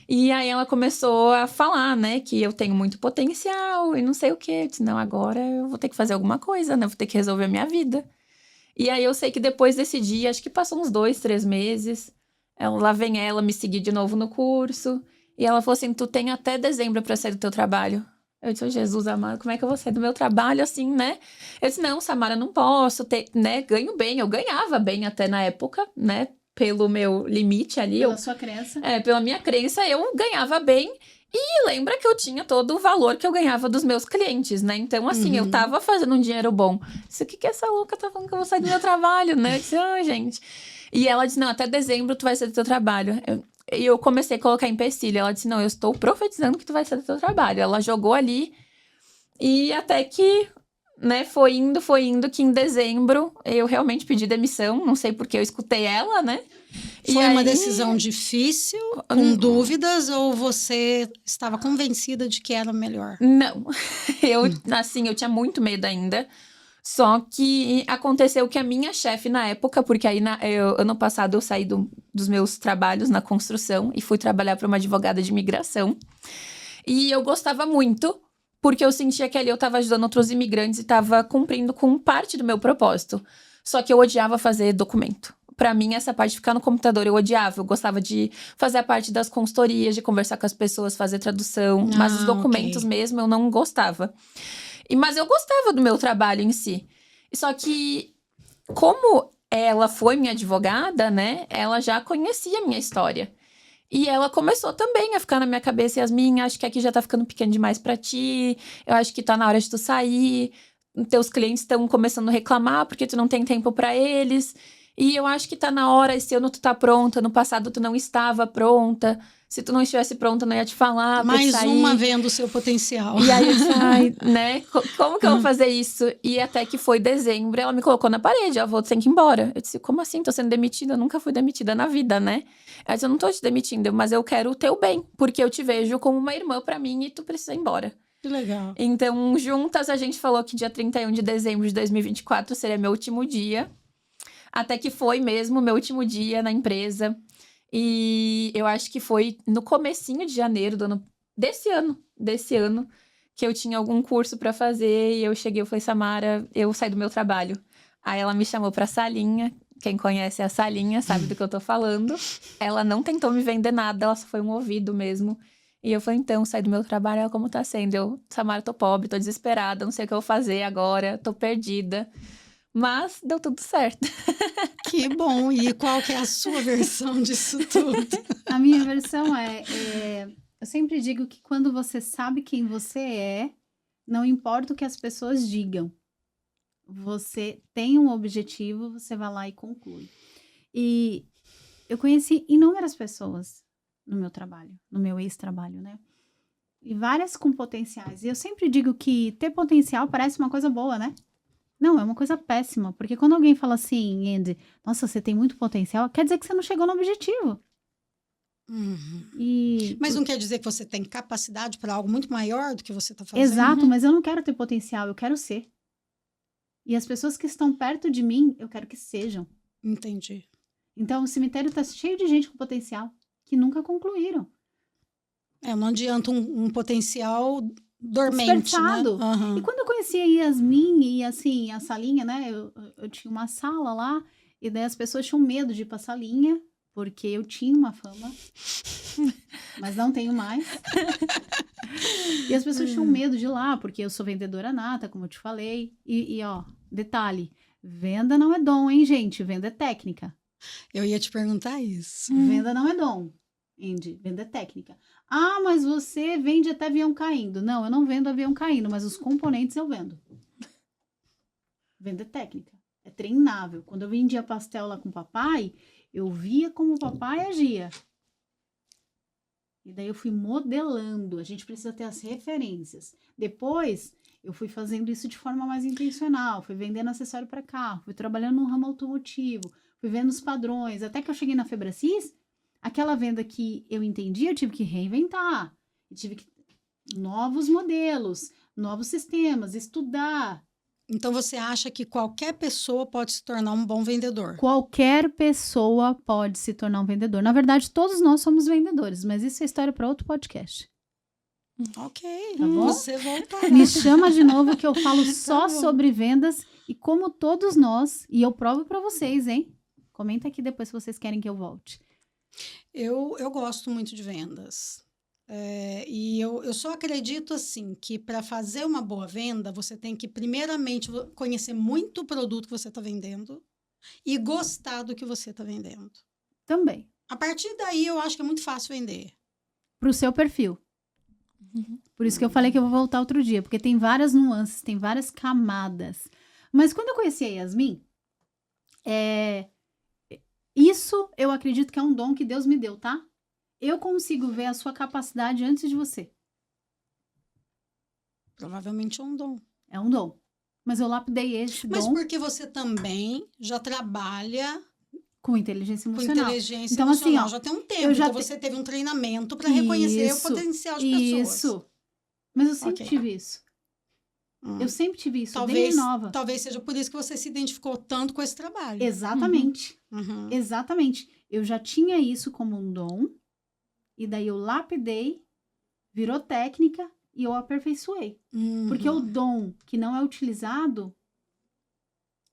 E aí ela começou a falar, né, que eu tenho muito potencial e não sei o quê. Eu disse, não, agora eu vou ter que fazer alguma coisa, né? Eu vou ter que resolver a minha vida. E aí eu sei que depois desse dia, acho que passou uns 2, 3 meses, lá vem ela me seguir de novo no curso. E ela falou assim, tu tem até dezembro pra sair do teu trabalho. Eu disse, oh, Jesus amado, como é que eu vou sair do meu trabalho assim, né? Eu disse, não, Samara, não posso ter, né? Ganho bem, eu ganhava bem até na época, né? Pelo meu limite ali. Pela sua crença. Pela minha crença, eu ganhava bem. E lembra que eu tinha todo o valor que eu ganhava dos meus clientes, né? Então, assim, eu tava fazendo um dinheiro bom. Isso, o que essa louca tá falando que eu vou sair do meu trabalho, né? Eu disse, gente. E ela disse, não, até dezembro tu vai sair do teu trabalho. E eu comecei a colocar empecilho. Ela disse, não, eu estou profetizando que tu vai sair do teu trabalho. Ela jogou ali. E até que, né, foi indo, que em dezembro eu realmente pedi demissão. Não sei porque eu escutei ela, né? Foi uma decisão difícil, com dúvidas, ou você estava convencida de que era o melhor? Não. Eu tinha muito medo ainda. Só que aconteceu que a minha chefe na época, porque aí ano passado eu saí dos meus trabalhos na construção e fui trabalhar para uma advogada de imigração. E eu gostava muito, porque eu sentia que ali eu estava ajudando outros imigrantes e estava cumprindo com parte do meu propósito. Só que eu odiava fazer documento. Pra mim, essa parte de ficar no computador eu odiava. Eu gostava de fazer a parte das consultorias, de conversar com as pessoas, fazer tradução. Mas os documentos mesmo eu não gostava. Mas eu gostava do meu trabalho em si. Só que, como ela foi minha advogada, né? Ela já conhecia a minha história. E ela começou também a ficar na minha cabeça, Yasmin, acho que aqui já tá ficando pequeno demais pra ti. Eu acho que tá na hora de tu sair. Teus clientes estão começando a reclamar porque tu não tem tempo pra eles. E eu acho que tá na hora, esse ano tu tá pronta, no passado tu não estava pronta. Se tu não estivesse pronta, eu não ia te falar. Mais uma vendo o seu potencial. E aí eu disse, ai, né? Como que eu vou fazer isso? E até que foi dezembro, ela me colocou na parede. Ela falou, tu tem que ir embora. Eu disse, como assim? Tô sendo demitida? Eu nunca fui demitida na vida, né? Ela disse, eu não tô te demitindo, mas eu quero o teu bem. Porque eu te vejo como uma irmã pra mim e tu precisa ir embora. Que legal. Então, juntas, a gente falou que dia 31 de dezembro de 2024 seria meu último dia. Até que foi mesmo meu último dia na empresa. E eu acho que foi no comecinho de janeiro desse ano, que eu tinha algum curso pra fazer. E eu cheguei, eu falei, Samara, eu saí do meu trabalho. Aí ela me chamou pra salinha. Quem conhece a salinha sabe do que eu tô falando. Ela não tentou me vender nada, ela só foi um ouvido mesmo. E eu falei, então, saí do meu trabalho, ela, como tá sendo? Eu, Samara, tô pobre, tô desesperada, não sei o que eu vou fazer agora, tô perdida. Mas deu tudo certo. Que bom! E qual que é a sua versão disso tudo? A minha versão eu sempre digo que quando você sabe quem você é, não importa o que as pessoas digam. Você tem um objetivo, você vai lá e conclui. E eu conheci inúmeras pessoas no meu trabalho, no meu ex-trabalho, né? E várias com potenciais. E eu sempre digo que ter potencial parece uma coisa boa, né? Não, é uma coisa péssima, porque quando alguém fala assim, Andy, nossa, você tem muito potencial, quer dizer que você não chegou no objetivo. Mas não quer dizer que você tem capacidade para algo muito maior do que você está fazendo? Exato, mas eu não quero ter potencial, eu quero ser. E as pessoas que estão perto de mim, eu quero que sejam. Entendi. Então, o cemitério está cheio de gente com potencial, que nunca concluíram. Não adianta um potencial dormente, despertado. Né? Uhum. E quando eu conheci a Yasmin e assim, a salinha, né? Eu tinha uma sala lá, e daí as pessoas tinham medo de ir pra salinha, porque eu tinha uma fama, mas não tenho mais. E as pessoas tinham medo de ir lá, porque eu sou vendedora nata, como eu te falei. E ó, detalhe, venda não é dom, hein, gente? Venda é técnica. Eu ia te perguntar isso. Venda não é dom, Andy. Venda é técnica. Ah, mas você vende até avião caindo. Não, eu não vendo avião caindo, mas os componentes eu vendo. Venda é técnica. É treinável. Quando eu vendia pastel lá com o papai, eu via como o papai agia. E daí eu fui modelando. A gente precisa ter as referências. Depois, eu fui fazendo isso de forma mais intencional. Fui vendendo acessório para carro. Fui trabalhando no ramo automotivo. Fui vendo os padrões. Até que eu cheguei na Febracis, aquela venda que eu entendi, eu tive que reinventar. Eu tive que... novos modelos, novos sistemas, estudar. Então, você acha que qualquer pessoa pode se tornar um bom vendedor? Qualquer pessoa pode se tornar um vendedor. Na verdade, todos nós somos vendedores, mas isso é história para outro podcast. Ok, Tá bom? você voltará. Me chama de novo que eu falo Tá só bom. sobre vendas e como todos nós, e eu provo para vocês, hein? Comenta aqui depois se vocês querem que eu volte. Eu gosto muito de vendas. E eu só acredito assim que para fazer uma boa venda, você tem que primeiramente conhecer muito o produto que você está vendendo e gostar do que você está vendendo. Também. A partir daí, eu acho que é muito fácil vender. Pro seu perfil. Por isso que eu falei que eu vou voltar outro dia, porque tem várias nuances, tem várias camadas. Mas quando eu conheci a Yasmin, isso eu acredito que é um dom que Deus me deu, tá? Eu consigo ver a sua capacidade antes de você. Provavelmente é um dom. É um dom. Mas eu lapidei esse Mas dom porque você também já trabalha com inteligência com emocional. inteligência Então, assim, emocional. ó, Já tem um eu tempo, já então você teve um treinamento para reconhecer o potencial de pessoas. Isso. Mas eu sempre Ok. tive isso. Hum. Eu sempre tive isso, Talvez, desde nova. talvez seja por isso que você se identificou tanto com esse trabalho. Exatamente. Uhum. Exatamente. Eu já tinha isso como um dom, e daí eu lapidei, virou técnica e eu aperfeiçoei. Porque o dom que não é utilizado,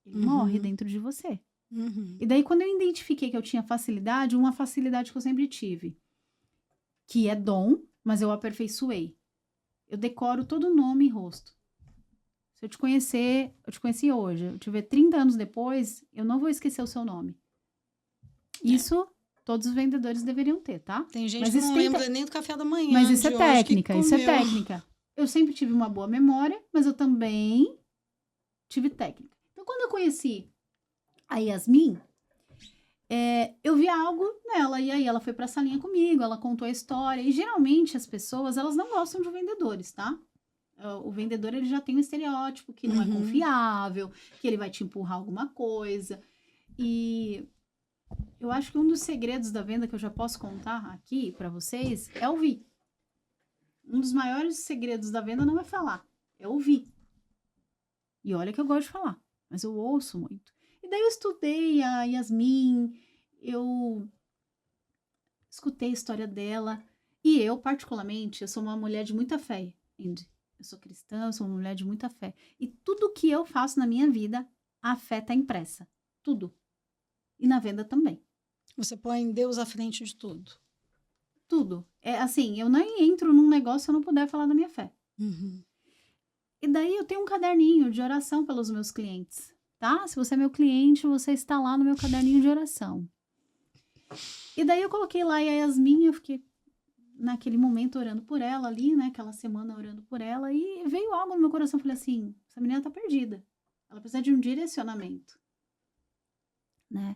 ele morre dentro de você. Uhum. E daí, quando eu identifiquei que eu tinha facilidade, uma facilidade que eu sempre tive, que é dom, mas eu aperfeiçoei. Eu decoro todo o nome e rosto. Se eu te conhecer, eu te conheci hoje, eu te ver 30 anos depois, eu não vou esquecer o seu nome. Isso todos os vendedores deveriam ter, tá? Tem gente Mas que isso não tem lembra nem do café da manhã. Mas isso é de hoje que técnica, isso é comeu. técnica. Eu sempre tive uma boa memória, mas eu também tive técnica. Então, quando eu conheci a Yasmin, eu vi algo nela, e aí ela foi pra salinha comigo, ela contou a história, e geralmente as pessoas, elas não gostam de vendedores, tá? O vendedor, ele já tem um estereótipo que não é confiável, que ele vai te empurrar alguma coisa, e eu acho que um dos segredos da venda que eu já posso contar aqui pra vocês é ouvir. Um dos maiores segredos da venda não é falar, é ouvir. E olha que eu gosto de falar, mas eu ouço muito. E daí eu estudei a Yasmin, eu escutei a história dela. E eu, particularmente, eu sou uma mulher de muita fé, Indy. Eu sou cristã, eu sou uma mulher de muita fé. E tudo que eu faço na minha vida, a fé tá impressa. Tudo. E na venda também. Você põe Deus à frente de tudo. Tudo. É assim, eu nem entro num negócio se eu não puder falar da minha fé. E daí eu tenho um caderninho de oração pelos meus clientes. Tá? Se você é meu cliente, você está lá no meu caderninho de oração. E daí eu coloquei lá a Yasmin, eu fiquei naquele momento orando por ela ali, né? Aquela semana orando por ela, e veio algo no meu coração. Eu falei assim, essa menina tá perdida. Ela precisa de um direcionamento. Né?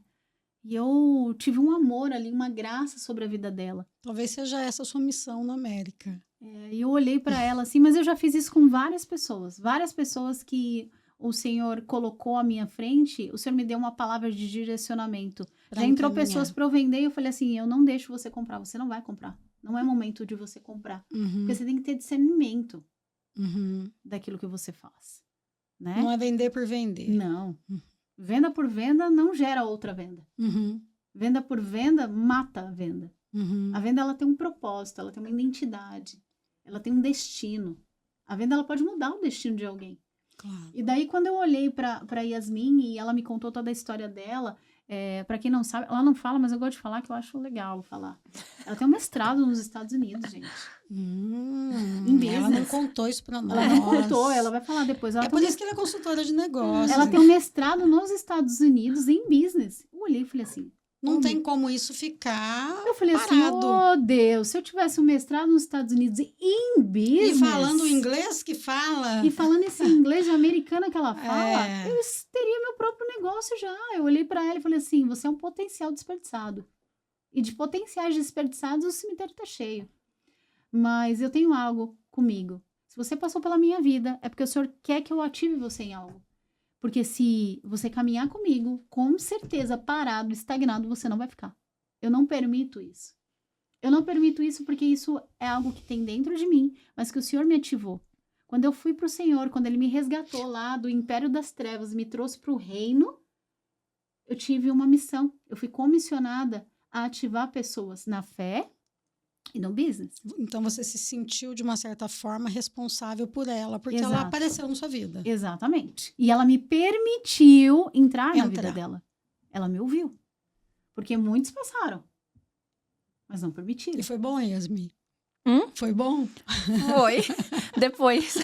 E eu tive um amor ali, uma graça sobre a vida dela. Talvez seja essa a sua missão na América. E eu olhei para ela assim, mas eu já fiz isso com várias pessoas que o Senhor colocou à minha frente, o Senhor me deu uma palavra de direcionamento. Já entrou pessoas para eu vender e eu falei assim, eu não deixo você comprar, você não vai comprar. Não é momento de você comprar. Porque você tem que ter discernimento daquilo que você faz. Né? Não é vender por vender. Não. Venda por venda não gera outra venda. Venda por venda mata a venda. A venda, ela tem um propósito, ela tem uma identidade, ela tem um destino. A venda, ela pode mudar o destino de alguém. Claro. E daí, quando eu olhei pra Yasmin e ela me contou toda a história dela, pra quem não sabe, ela não fala, mas eu gosto de falar, que eu acho legal falar. Ela tem um mestrado nos Estados Unidos, gente. Ela não contou isso pra nós. Ela não contou, ela vai falar depois. Ela por isso que ela é consultora de negócios. Ela tem um mestrado nos Estados Unidos em business. Eu olhei e falei assim, não tem como isso ficar eu falei parado. assim, oh Deus, se eu tivesse um mestrado nos Estados Unidos em business... E falando o inglês que fala... E falando esse inglês americano que ela fala, eu teria meu próprio negócio já. Eu olhei pra ela e falei assim, você é um potencial desperdiçado. E de potenciais desperdiçados, o cemitério tá cheio. Mas eu tenho algo comigo. Se você passou pela minha vida, é porque o Senhor quer que eu ative você em algo. Porque se você caminhar comigo, com certeza, parado, estagnado, você não vai ficar. Eu não permito isso. Eu não permito isso porque isso é algo que tem dentro de mim, mas que o Senhor me ativou. Quando eu fui para o Senhor, quando Ele me resgatou lá do império das trevas, me trouxe para o reino, eu tive uma missão. Eu fui comissionada a ativar pessoas na fé e no business. Então você se sentiu, de uma certa forma, responsável por ela, porque ela Exato. apareceu na sua vida. Exatamente. E ela me permitiu entrar na vida dela. Ela me ouviu. Porque muitos passaram, mas não permitiram. E foi bom, Yasmin? Foi bom? Foi. Depois.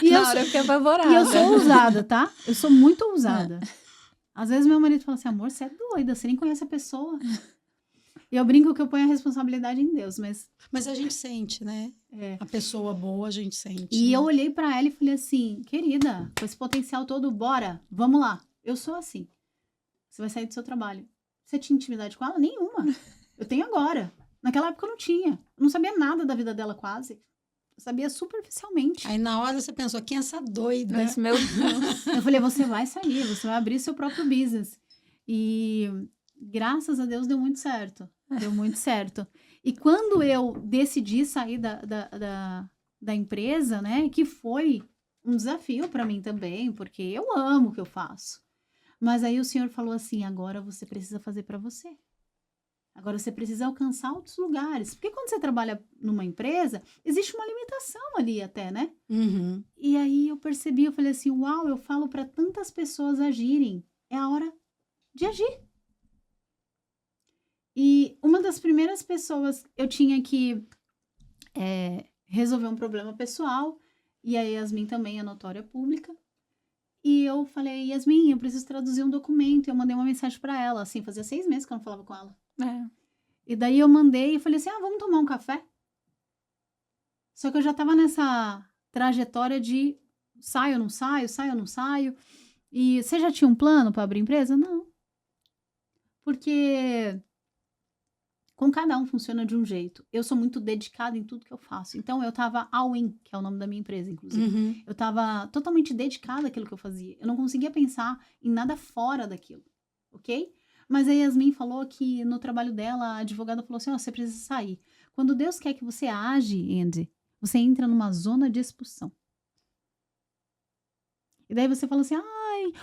E na hora eu fiquei apavorada. E eu sou ousada, tá? Eu sou muito ousada. Às vezes meu marido fala assim, amor, você é doida, você nem conhece a pessoa. E eu brinco que eu ponho a responsabilidade em Deus, mas... Mas a gente sente, né? A pessoa boa, a gente sente. E né? eu olhei pra ela e falei assim, querida, com esse potencial todo, bora, vamos lá. Eu sou assim. Você vai sair do seu trabalho. Você tinha intimidade com ela? Nenhuma. Eu tenho agora. Naquela época eu não tinha. Eu não sabia nada da vida dela quase. Eu sabia superficialmente. Aí na hora você pensou, quem é essa doida? Mas, meu Deus. Eu falei, você vai sair, você vai abrir seu próprio business. E graças a Deus deu muito certo. Deu muito certo. E quando eu decidi sair da empresa, né, que foi um desafio para mim também, porque eu amo o que eu faço. Mas aí o Senhor falou assim, agora você precisa fazer para você. Agora você precisa alcançar outros lugares. Porque quando você trabalha numa empresa, existe uma limitação ali até, né? Uhum. E aí eu percebi, eu falei assim, uau, eu falo para tantas pessoas agirem. É a hora de agir. E uma das primeiras pessoas, eu tinha que resolver um problema pessoal. E a Yasmin também é notória pública. E eu falei, Yasmin, eu preciso traduzir um documento. E eu mandei uma mensagem para ela, assim, fazia 6 meses que eu não falava com ela. E daí eu mandei e falei assim, vamos tomar um café? Só que eu já tava nessa trajetória de saio, não saio, saio, não saio. E você já tinha um plano para abrir empresa? Não. Porque com cada um funciona de um jeito. Eu sou muito dedicada em tudo que eu faço. Então eu tava all in, que é o nome da minha empresa, inclusive. Uhum. Eu tava totalmente dedicada àquilo que eu fazia. Eu não conseguia pensar em nada fora daquilo, ok? Mas a Yasmin falou que no trabalho dela, a advogada falou assim, você precisa sair. Quando Deus quer que você age, Andy, você entra numa zona de expulsão. E daí você fala assim,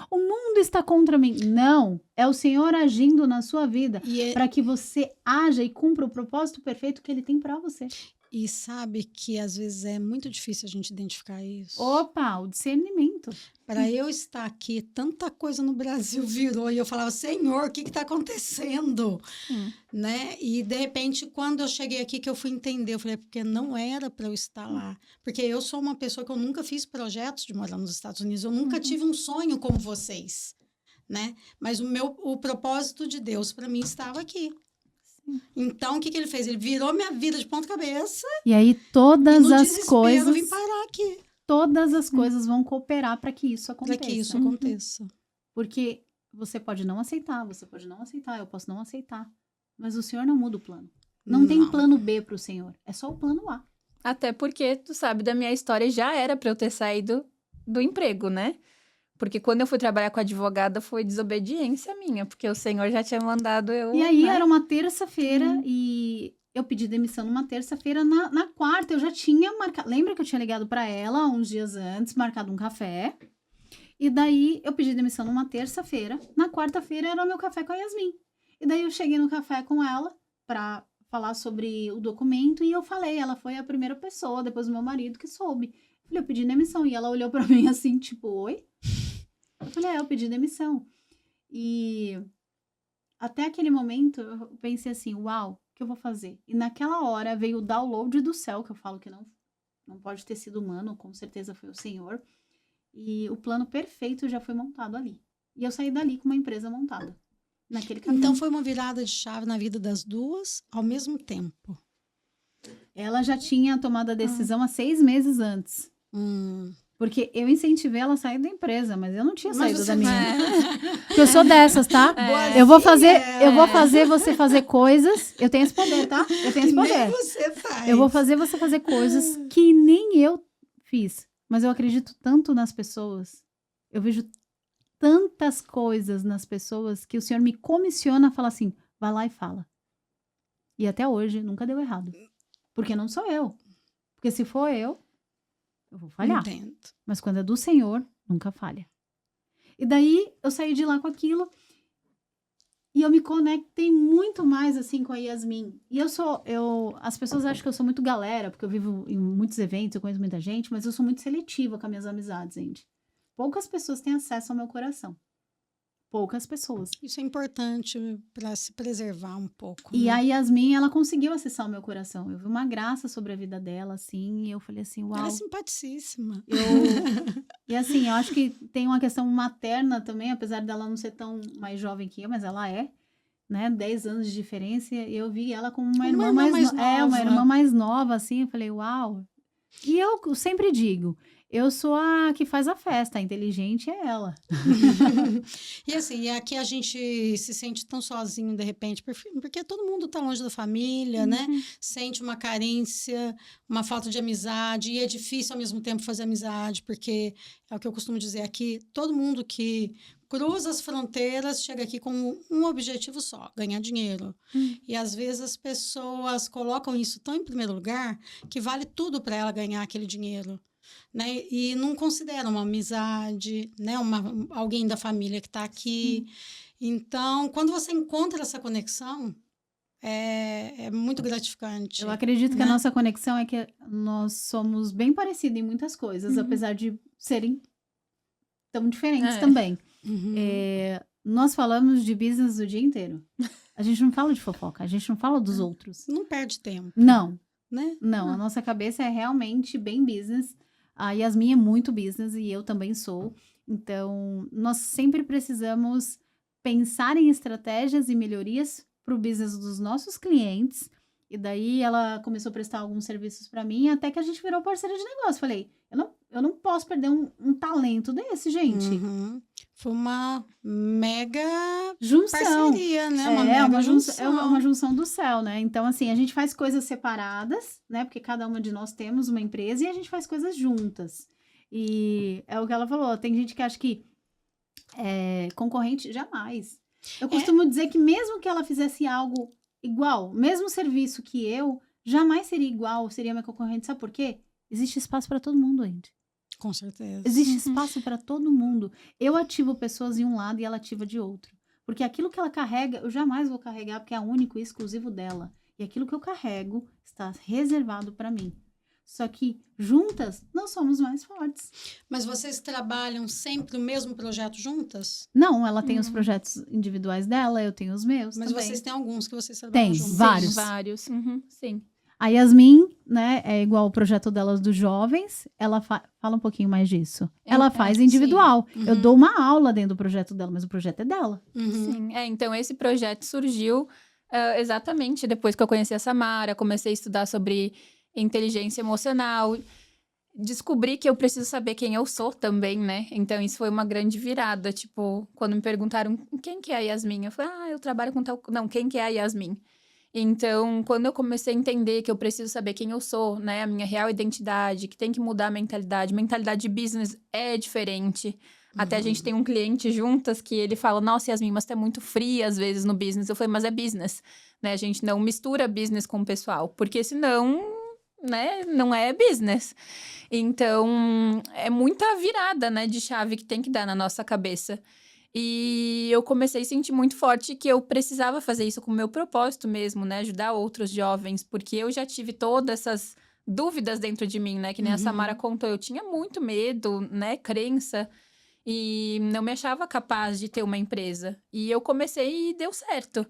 o mundo está contra mim. Não, é o Senhor agindo na sua vida para que você haja e cumpra o propósito perfeito que Ele tem para você. E sabe que às vezes é muito difícil a gente identificar isso. Opa, o discernimento. Para eu estar aqui, tanta coisa no Brasil virou e eu falava, Senhor, o que está acontecendo? Né? E de repente, quando eu cheguei aqui, que eu fui entender, eu falei, porque não era para eu estar lá. Porque eu sou uma pessoa que eu nunca fiz projetos de morar nos Estados Unidos, eu nunca tive um sonho como vocês, né? Mas o propósito de Deus para mim estava aqui. Então, o que ele fez? Ele virou minha vida de ponta cabeça. E aí todas as coisas... eu vim parar aqui. Todas as coisas vão cooperar para que isso aconteça. Para que isso aconteça. Porque você pode não aceitar, eu posso não aceitar. Mas o Senhor não muda o plano. Não tem plano B para o Senhor. É só o plano A. Até porque, tu sabe, da minha história já era para eu ter saído do emprego, né? Porque quando eu fui trabalhar com a advogada, foi desobediência minha, porque o Senhor já tinha mandado eu... E aí, era uma terça-feira, e eu pedi demissão numa terça-feira. Na quarta, eu já tinha marcado... Lembra que eu tinha ligado para ela uns dias antes, marcado um café? E daí, eu pedi demissão numa terça-feira. Na quarta-feira, era o meu café com a Yasmin. E daí, eu cheguei no café com ela para falar sobre o documento, e eu falei, ela foi a primeira pessoa, depois do meu marido, que soube. Eu falei, eu pedi demissão. E ela olhou para mim assim, tipo, oi? Eu falei, eu pedi demissão. E até aquele momento, eu pensei assim, uau, o que eu vou fazer? E naquela hora veio o download do céu, que eu falo que não pode ter sido humano, com certeza foi o Senhor. E o plano perfeito já foi montado ali. E eu saí dali com uma empresa montada, naquele caminho. Então foi uma virada de chave na vida das duas ao mesmo tempo. Ela já tinha tomado a decisão há 6 meses antes. Porque eu incentivei ela a sair da empresa, mas eu não tinha Mas saído você da minha. É. Porque eu sou dessas, tá? Boazinha. Eu vou fazer você fazer coisas. Eu tenho esse poder, tá? Eu tenho esse Que nem poder. você faz. Eu vou fazer você fazer coisas que nem eu fiz. Mas eu acredito tanto nas pessoas. Eu vejo tantas coisas nas pessoas que o Senhor me comissiona a falar assim, vai lá e fala. E até hoje nunca deu errado. Porque não sou eu. Porque se for eu vou falhar. Entendo. Mas quando é do Senhor, nunca falha. E daí eu saí de lá com aquilo e eu me conectei muito mais assim com a Yasmin. E as pessoas acham que eu sou muito galera, porque eu vivo em muitos eventos, eu conheço muita gente, mas eu sou muito seletiva com as minhas amizades, gente. Poucas pessoas têm acesso ao meu coração. Poucas pessoas. Isso é importante para se preservar um pouco. E né? a Yasmin, ela conseguiu acessar o meu coração. Eu vi uma graça sobre a vida dela, assim, e eu falei assim, uau. Ela é simpaticíssima. E assim, eu acho que tem uma questão materna também, apesar dela não ser tão mais jovem que eu, mas ela é, né? 10 anos de diferença, e eu vi ela como uma irmã mais nova. É, uma irmã mais nova, assim, eu falei, uau. E eu sempre digo, eu sou a que faz a festa, a inteligente é ela. E assim, aqui a gente se sente tão sozinho de repente, porque todo mundo tá longe da família, né? Sente uma carência, uma falta de amizade, e é difícil ao mesmo tempo fazer amizade, porque é o que eu costumo dizer aqui, todo mundo que cruza as fronteiras chega aqui com um objetivo só, ganhar dinheiro. E às vezes as pessoas colocam isso tão em primeiro lugar que vale tudo para ela ganhar aquele dinheiro. Né? E não considera uma amizade, né? Alguém da família que está aqui. Então, quando você encontra essa conexão, é muito gratificante. Eu acredito que né? a nossa conexão é que nós somos bem parecidos em muitas coisas, apesar de serem tão diferentes também. Nós falamos de business o dia inteiro. A gente não fala de fofoca, a gente não fala dos outros. Não perde tempo. Não. Né? Não, a nossa cabeça é realmente bem business. A Yasmin é muito business e eu também sou. Então, nós sempre precisamos pensar em estratégias e melhorias para o business dos nossos clientes. E daí ela começou a prestar alguns serviços para mim, até que a gente virou parceira de negócio. Falei, eu não posso perder um talento desse, gente. Foi uma mega junção. Parceria, né? É uma junção do céu, né? Então, assim, a gente faz coisas separadas, né? Porque cada uma de nós temos uma empresa e a gente faz coisas juntas. E é o que ela falou, tem gente que acha que concorrente, jamais. Eu costumo dizer que mesmo que ela fizesse algo igual, mesmo serviço que eu, jamais seria igual, seria minha concorrente. Sabe por quê? Existe espaço para todo mundo, gente. Com certeza. Existe espaço para todo mundo. Eu ativo pessoas de um lado e ela ativa de outro. Porque aquilo que ela carrega, eu jamais vou carregar, porque é único e exclusivo dela. E aquilo que eu carrego está reservado para mim. Só que juntas, nós somos mais fortes. Mas vocês trabalham sempre o mesmo projeto juntas? Não, ela tem os projetos individuais dela, eu tenho os meus Mas também. vocês têm alguns que vocês trabalham juntos? Vários. Vários, sim. A Yasmin, né, é igual o projeto delas dos jovens, ela fala um pouquinho mais disso. Ela faz individual. Eu dou uma aula dentro do projeto dela, mas o projeto é dela. Sim, então esse projeto surgiu exatamente depois que eu conheci a Samara, comecei a estudar sobre inteligência emocional, descobri que eu preciso saber quem eu sou também, né? Então isso foi uma grande virada, tipo, quando me perguntaram quem que é a Yasmin, eu falei, eu trabalho com tal... Não, quem que é a Yasmin? Então, quando eu comecei a entender que eu preciso saber quem eu sou, né? A minha real identidade, que tem que mudar a mentalidade. Mentalidade de business é diferente. Até a gente tem um cliente juntas que ele fala, nossa, Yasmin, mas tu é muito fria às vezes no business. Eu falei, mas é business, né? A gente não mistura business com o pessoal, porque senão, né, não é business. Então, é muita virada, né, de chave que tem que dar na nossa cabeça. E eu comecei a sentir muito forte que eu precisava fazer isso com o meu propósito mesmo, né? Ajudar outros jovens, porque eu já tive todas essas dúvidas dentro de mim, né? Que nem a Samara contou, eu tinha muito medo, né? Crença. E não me achava capaz de ter uma empresa. E eu comecei e deu certo.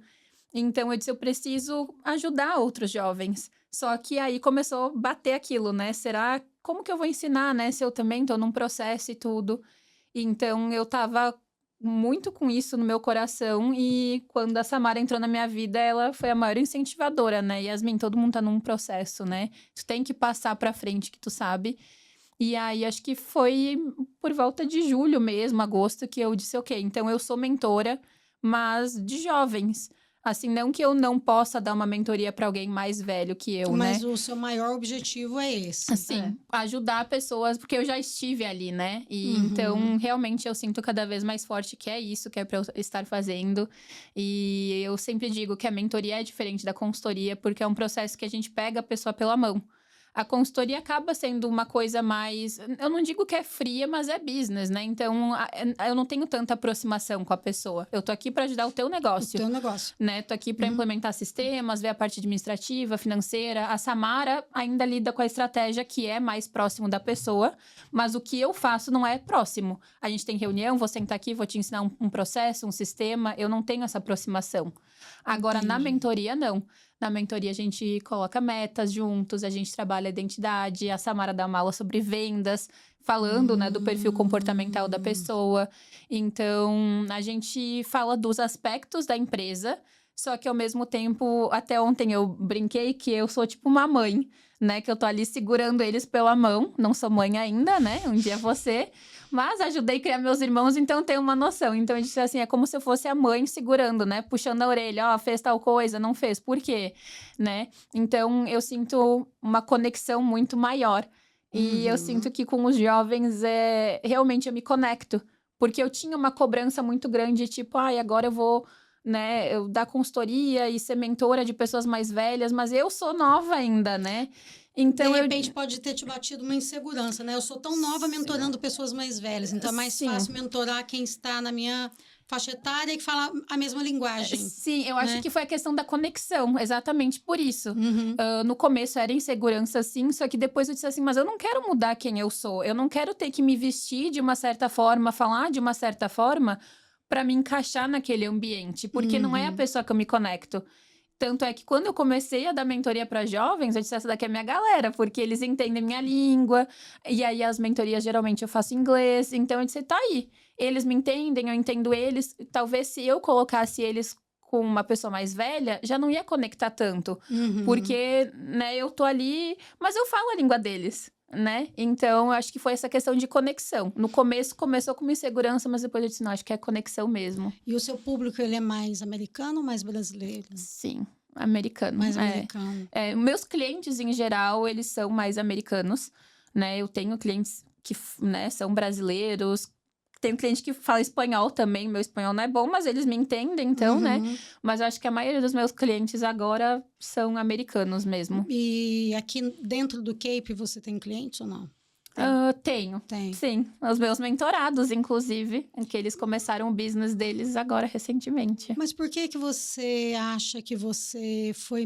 Então, eu disse, eu preciso ajudar outros jovens. Só que aí começou a bater aquilo, né? Será, como que eu vou ensinar, né? Se eu também tô num processo e tudo. Então, eu tava muito com isso no meu coração. E quando a Samara entrou na minha vida, ela foi a maior incentivadora, né? Yasmin, todo mundo tá num processo, né? Tu tem que passar pra frente, que tu sabe. E aí, acho que foi por volta de julho mesmo, agosto, que eu disse, ok, então eu sou mentora, mas de jovens. Assim, não que eu não possa dar uma mentoria para alguém mais velho que eu, né? Mas o seu maior objetivo é esse. Assim, ajudar pessoas, porque eu já estive ali, né? E então, realmente, eu sinto cada vez mais forte que é isso que é pra eu estar fazendo. E eu sempre digo que a mentoria é diferente da consultoria, porque é um processo que a gente pega a pessoa pela mão. A consultoria acaba sendo uma coisa mais... Eu não digo que é fria, mas é business, né? Então, eu não tenho tanta aproximação com a pessoa. Eu tô aqui para ajudar o teu negócio. O teu negócio. Né? Tô aqui para implementar sistemas, ver a parte administrativa, financeira. A Samara ainda lida com a estratégia que é mais próximo da pessoa, mas o que eu faço não é próximo. A gente tem reunião, vou sentar aqui, vou te ensinar um processo, um sistema. Eu não tenho essa aproximação. Agora, na mentoria, não. Na mentoria, a gente coloca metas juntos, a gente trabalha a identidade, a Samara dá uma aula sobre vendas, falando, né, do perfil comportamental da pessoa. Então, a gente fala dos aspectos da empresa, só que ao mesmo tempo, até ontem eu brinquei que eu sou tipo uma mãe, né? Que eu tô ali segurando eles pela mão. Não sou mãe ainda, né? Um dia você. Mas ajudei a criar meus irmãos, então tenho uma noção. Então, eu disse assim, é como se eu fosse a mãe segurando, né? Puxando a orelha, ó, fez tal coisa, não fez, por quê? Né? Então, eu sinto uma conexão muito maior. E eu sinto que com os jovens, realmente eu me conecto. Porque eu tinha uma cobrança muito grande, tipo, ai, agora eu vou... né, eu dar consultoria e ser mentora de pessoas mais velhas, mas eu sou nova ainda, né? Então, de repente pode ter te batido uma insegurança, né? Eu sou tão nova mentorando pessoas mais velhas, então é mais fácil mentorar quem está na minha faixa etária e que fala a mesma linguagem. Sim, eu acho que foi a questão da conexão, exatamente por isso. No começo era insegurança, sim, só que depois eu disse assim, mas eu não quero mudar quem eu sou, eu não quero ter que me vestir de uma certa forma, falar de uma certa forma, para me encaixar naquele ambiente, porque não é a pessoa que eu me conecto. Tanto é que quando eu comecei a dar mentoria para jovens, eu disse, essa daqui é minha galera, porque eles entendem minha língua, e aí as mentorias geralmente eu faço em inglês, então eu disse, tá aí, eles me entendem, eu entendo eles, talvez se eu colocasse eles com uma pessoa mais velha, já não ia conectar tanto, porque, né, eu tô ali, mas eu falo a língua deles. Né? Então, eu acho que foi essa questão de conexão. No começo, começou com uma insegurança, mas depois eu disse, não, acho que é conexão mesmo. E o seu público, ele é mais americano ou mais brasileiro? Sim, americano. Mais americano. Meus clientes, em geral, eles são mais americanos, né? Eu tenho clientes que, né, são brasileiros. Tem cliente que fala espanhol também, meu espanhol não é bom, mas eles me entendem, então, né? Mas eu acho que a maioria dos meus clientes agora são americanos mesmo. E aqui dentro do Cape você tem clientes ou não? Tenho. Tem. Sim, os meus mentorados, inclusive, que eles começaram o business deles agora recentemente. Mas por que você acha que você foi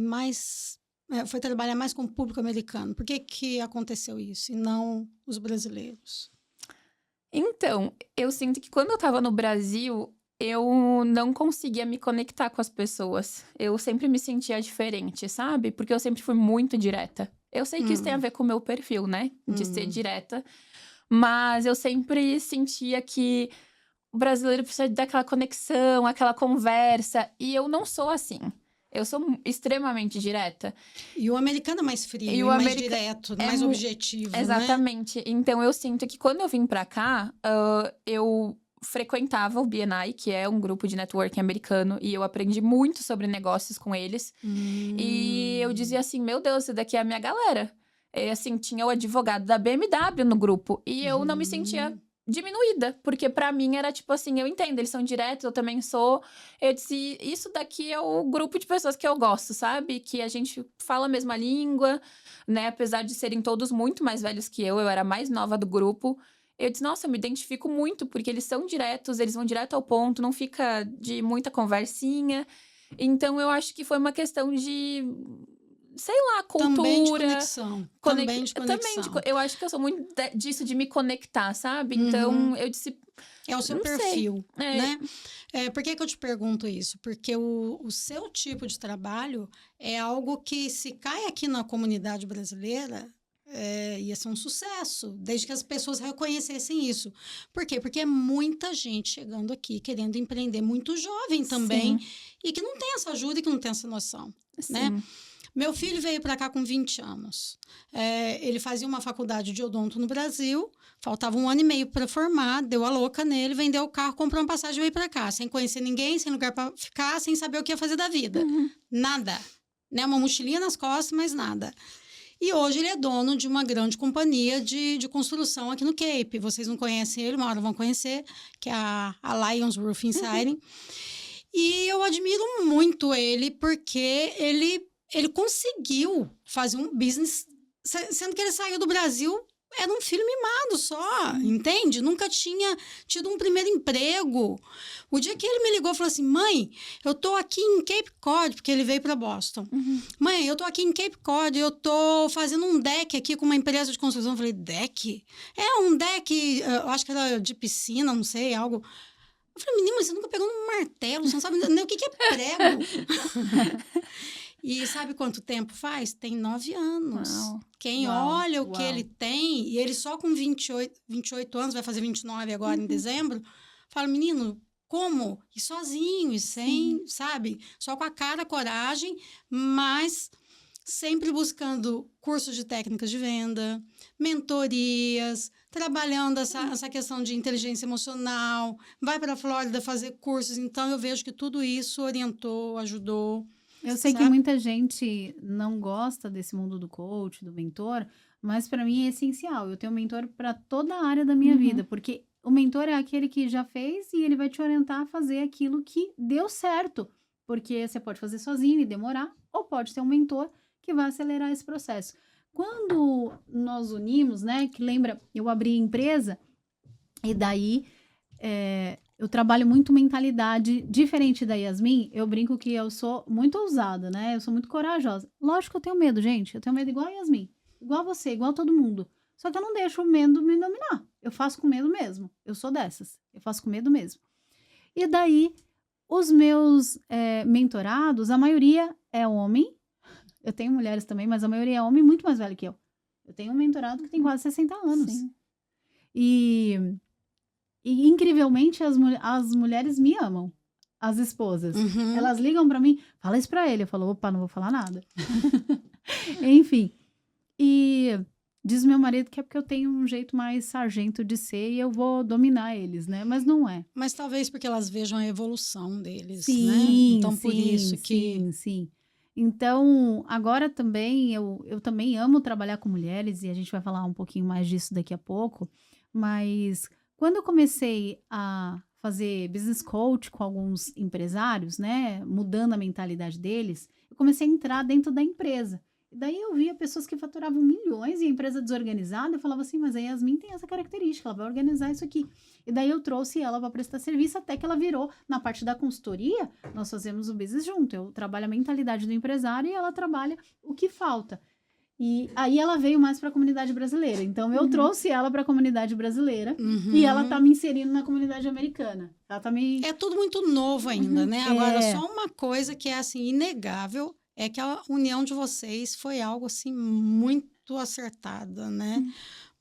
trabalhar mais com o público americano? Por que aconteceu isso e não os brasileiros? Então, eu sinto que quando eu tava no Brasil, eu não conseguia me conectar com as pessoas. Eu sempre me sentia diferente, sabe? Porque eu sempre fui muito direta. Eu sei que isso tem a ver com o meu perfil, né? De ser direta. Mas eu sempre sentia que o brasileiro precisa daquela conexão, aquela conversa. E eu não sou assim. Eu sou extremamente direta. E o americano é mais frio, mais direto, mais objetivo, exatamente. Né? Então, eu sinto que quando eu vim pra cá, eu frequentava o BNI, que é um grupo de networking americano, e eu aprendi muito sobre negócios com eles. E eu dizia assim, meu Deus, esse daqui é a minha galera. E, assim, tinha o advogado da BMW no grupo, e eu não me sentia diminuída, porque pra mim era tipo assim, eu entendo, eles são diretos, eu também sou. Eu disse, isso daqui é o grupo de pessoas que eu gosto, sabe? Que a gente fala a mesma língua, né? Apesar de serem todos muito mais velhos que eu era a mais nova do grupo. Eu disse, nossa, eu me identifico muito, porque eles são diretos, eles vão direto ao ponto, não fica de muita conversinha. Então, eu acho que foi uma questão de... sei lá, cultura. Também de conexão. Também de conexão. Eu acho que eu sou muito disso, de me conectar, sabe? Então, eu disse... É o seu perfil, né? Por que eu te pergunto isso? Porque o seu tipo de trabalho é algo que, se cai aqui na comunidade brasileira, ia ser um sucesso, desde que as pessoas reconhecessem isso. Por quê? Porque é muita gente chegando aqui, querendo empreender, muito jovem também, e que não tem essa ajuda e que não tem essa noção, né? Meu filho veio para cá com 20 anos. Ele fazia uma faculdade de odonto no Brasil, faltava 1 ano e meio para formar, deu a louca nele, vendeu o carro, comprou uma passagem e veio para cá, sem conhecer ninguém, sem lugar para ficar, sem saber o que ia fazer da vida. Nada. Né? Uma mochilinha nas costas, mas nada. E hoje ele é dono de uma grande companhia de construção aqui no Cape. Vocês não conhecem ele, uma hora vão conhecer, que é a Lions Roofing Siding. E eu admiro muito ele, porque ele conseguiu fazer um business, sendo que ele saiu do Brasil, era um filho mimado só, entende? Nunca tinha tido um primeiro emprego. O dia que ele me ligou, falou assim, mãe, eu tô aqui em Cape Cod, porque ele veio para Boston. Mãe, eu tô aqui em Cape Cod, eu tô fazendo um deck aqui com uma empresa de construção. Eu falei, deck? Um deck, eu acho que era de piscina, não sei, algo... Eu falei, menina, mas você nunca pegou num martelo, você não sabe nem o que é prego. E sabe quanto tempo faz? Tem 9 anos. Uau. Quem olha o que ele tem, e ele só com 28 anos, vai fazer 29 agora em dezembro, fala, menino, como? E sozinho, e sem, sabe? Só com a cara, a coragem, mas sempre buscando cursos de técnicas de venda, mentorias, trabalhando essa questão de inteligência emocional, vai para a Flórida fazer cursos. Então, eu vejo que tudo isso orientou, ajudou. Eu sei que muita gente não gosta desse mundo do coach, do mentor, mas para mim é essencial. Eu tenho um mentor para toda a área da minha vida, porque o mentor é aquele que já fez e ele vai te orientar a fazer aquilo que deu certo. Porque você pode fazer sozinho e demorar, ou pode ter um mentor que vai acelerar esse processo. Quando nós unimos, né, que lembra, eu abri empresa e daí eu trabalho muito mentalidade diferente da Yasmin. Eu brinco que eu sou muito ousada, né, eu sou muito corajosa. Lógico que eu tenho medo, gente, eu tenho medo igual a Yasmin, igual a você, igual a todo mundo. Só que eu não deixo o medo me dominar, eu faço com medo mesmo, eu sou dessas, eu faço com medo mesmo. E daí, os meus mentorados, a maioria é homem. Eu tenho mulheres também, mas a maioria é homem muito mais velho que eu. Eu tenho um mentorado que tem quase 60 anos. Sim. E incrivelmente, as mulheres me amam. As esposas. Elas ligam pra mim, fala isso pra ele. Eu falo, opa, não vou falar nada. Enfim. E diz meu marido que é porque eu tenho um jeito mais sargento de ser e eu vou dominar eles, né? Mas não é. Mas talvez porque elas vejam a evolução deles, Sim, né? Então, por isso que... Sim. Então, agora também, eu também amo trabalhar com mulheres, e a gente vai falar um pouquinho mais disso daqui a pouco, mas quando eu comecei a fazer business coach com alguns empresários, né, mudando a mentalidade deles, eu comecei a entrar dentro da empresa. E daí eu via pessoas que faturavam milhões e a empresa desorganizada, eu falava assim, mas a Yasmin tem essa característica, ela vai organizar isso aqui. E daí eu trouxe ela para prestar serviço até que ela virou, na parte da consultoria, nós fazemos o business junto. Eu trabalho a mentalidade do empresário e ela trabalha o que falta. E aí ela veio mais para a comunidade brasileira. Então eu trouxe ela para a comunidade brasileira e ela tá me inserindo na comunidade americana. Ela tá me... É tudo muito novo ainda, né? Agora, só uma coisa que é assim inegável é que a união de vocês foi algo assim muito acertada, né?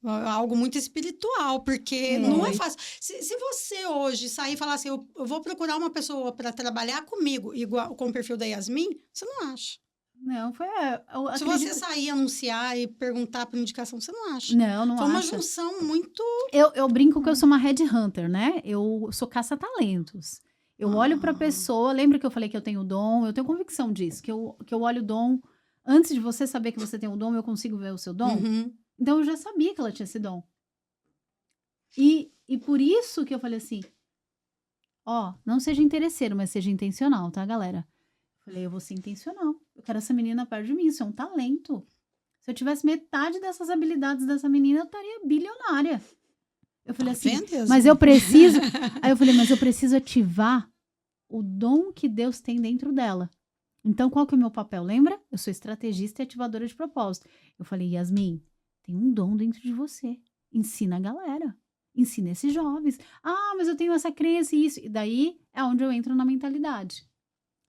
Algo muito espiritual, porque não é fácil. Se você hoje sair e falar assim, eu vou procurar uma pessoa para trabalhar comigo, igual com o perfil da Yasmin, você não acha. Não, foi... Se você sair, anunciar e perguntar por indicação, você não acha. Não foi uma acha. junção muito... Eu brinco que eu sou uma headhunter, né? Eu sou caça-talentos. Eu olho para a pessoa, lembra que eu falei que eu tenho dom? Eu tenho convicção disso, que eu olho o dom. Antes de você saber que você tem o dom, eu consigo ver o seu dom. Então, eu já sabia que ela tinha esse dom. E por isso que eu falei assim, não seja interesseiro, mas seja intencional, tá, galera? Eu falei, eu vou ser intencional. Eu quero essa menina perto de mim, isso é um talento. Se eu tivesse metade dessas habilidades dessa menina, eu estaria bilionária. Eu falei assim, mas eu preciso... Aí eu falei, mas eu preciso ativar o dom que Deus tem dentro dela. Então, qual que é o meu papel? Lembra? Eu sou estrategista e ativadora de propósito. Eu falei, Yasmin, tem um dom dentro de você. Ensina a galera. Ensina esses jovens. Ah, mas eu tenho essa crença e isso. E daí é onde eu entro na mentalidade.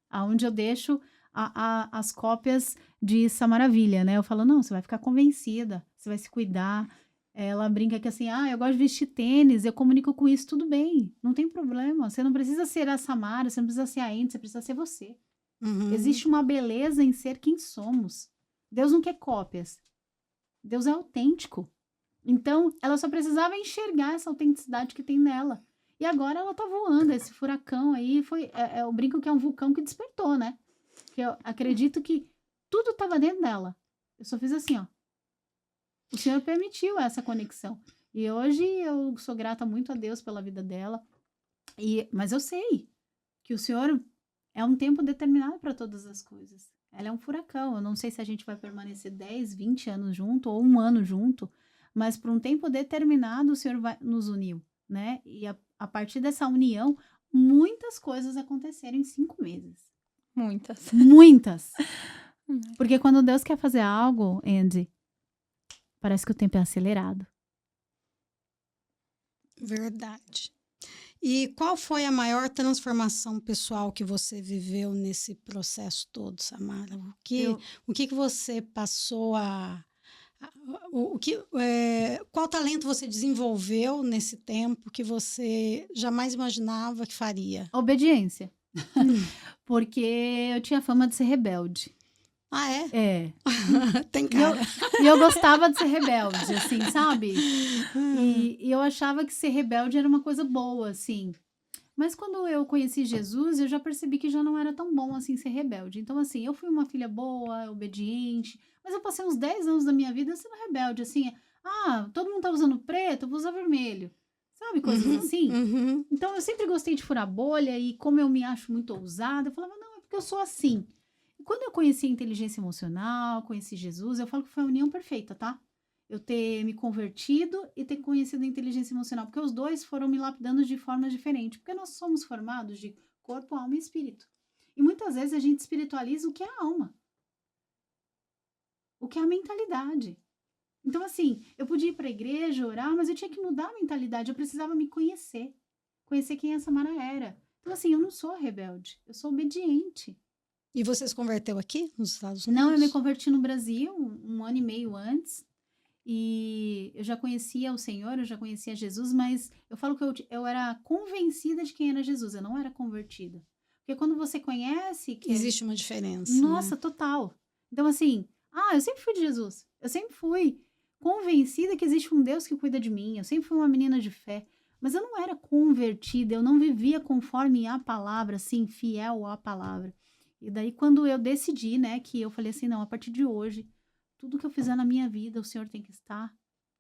Aonde eu deixo as cópias disso maravilha, né? Eu falo, não, você vai ficar convencida. Você vai se cuidar. Ela brinca que assim, eu gosto de vestir tênis, eu comunico com isso, tudo bem, não tem problema. Você não precisa ser a Samara, você não precisa ser a Andy, você precisa ser você. Uhum. Existe uma beleza em ser quem somos. Deus não quer cópias. Deus é autêntico. Então, ela só precisava enxergar essa autenticidade que tem nela. E agora ela tá voando. Esse furacão aí eu brinco que é um vulcão que despertou, né? Que eu acredito que tudo tava dentro dela. Eu só fiz assim, ó. O Senhor permitiu essa conexão. E hoje eu sou grata muito a Deus pela vida dela. Mas eu sei que o Senhor é um tempo determinado para todas as coisas. Ela é um furacão. Eu não sei se a gente vai permanecer 10, 20 anos junto ou um ano junto, mas por um tempo determinado o Senhor nos uniu, né? E a partir dessa união, muitas coisas aconteceram em 5 meses. Muitas. Muitas! Porque quando Deus quer fazer algo, Andy, parece que o tempo é acelerado. Verdade. E qual foi a maior transformação pessoal que você viveu nesse processo todo, Samara? O que você passou qual talento você desenvolveu nesse tempo que você jamais imaginava que faria? Obediência. Porque eu tinha fama de ser rebelde. Ah, é? É. Tem cara. E eu gostava de ser rebelde, assim, sabe? E eu achava que ser rebelde era uma coisa boa, assim. Mas quando eu conheci Jesus, eu já percebi que já não era tão bom, assim, ser rebelde. Então, assim, eu fui uma filha boa, obediente, mas eu passei uns 10 anos da minha vida sendo rebelde, assim. Todo mundo tá usando preto, eu vou usar vermelho. Sabe, coisas assim? Uhum. Então, eu sempre gostei de furar bolha e como eu me acho muito ousada, eu falava, não, é porque eu sou assim. E quando eu conheci a inteligência emocional, conheci Jesus, eu falo que foi a união perfeita, tá? Eu ter me convertido e ter conhecido a inteligência emocional, porque os dois foram me lapidando de formas diferentes, porque nós somos formados de corpo, alma e espírito. E muitas vezes a gente espiritualiza o que é a alma, o que é a mentalidade. Então, assim, eu podia ir para a igreja, orar, mas eu tinha que mudar a mentalidade, eu precisava me conhecer quem a Samara era. Então, assim, eu não sou rebelde, eu sou obediente. E você se converteu aqui, nos Estados Unidos? Não, eu me converti no Brasil um ano e meio antes. E eu já conhecia o Senhor, eu já conhecia Jesus, mas eu falo que eu era convencida de quem era Jesus, eu não era convertida. Porque quando você conhece... Existe uma diferença. Nossa, né? Total. Então, assim, eu sempre fui de Jesus. Eu sempre fui convencida que existe um Deus que cuida de mim. Eu sempre fui uma menina de fé. Mas eu não era convertida, eu não vivia conforme a palavra, assim, fiel à palavra. E daí, quando eu decidi, né, que eu falei assim, não, a partir de hoje, tudo que eu fizer na minha vida, o Senhor tem que estar.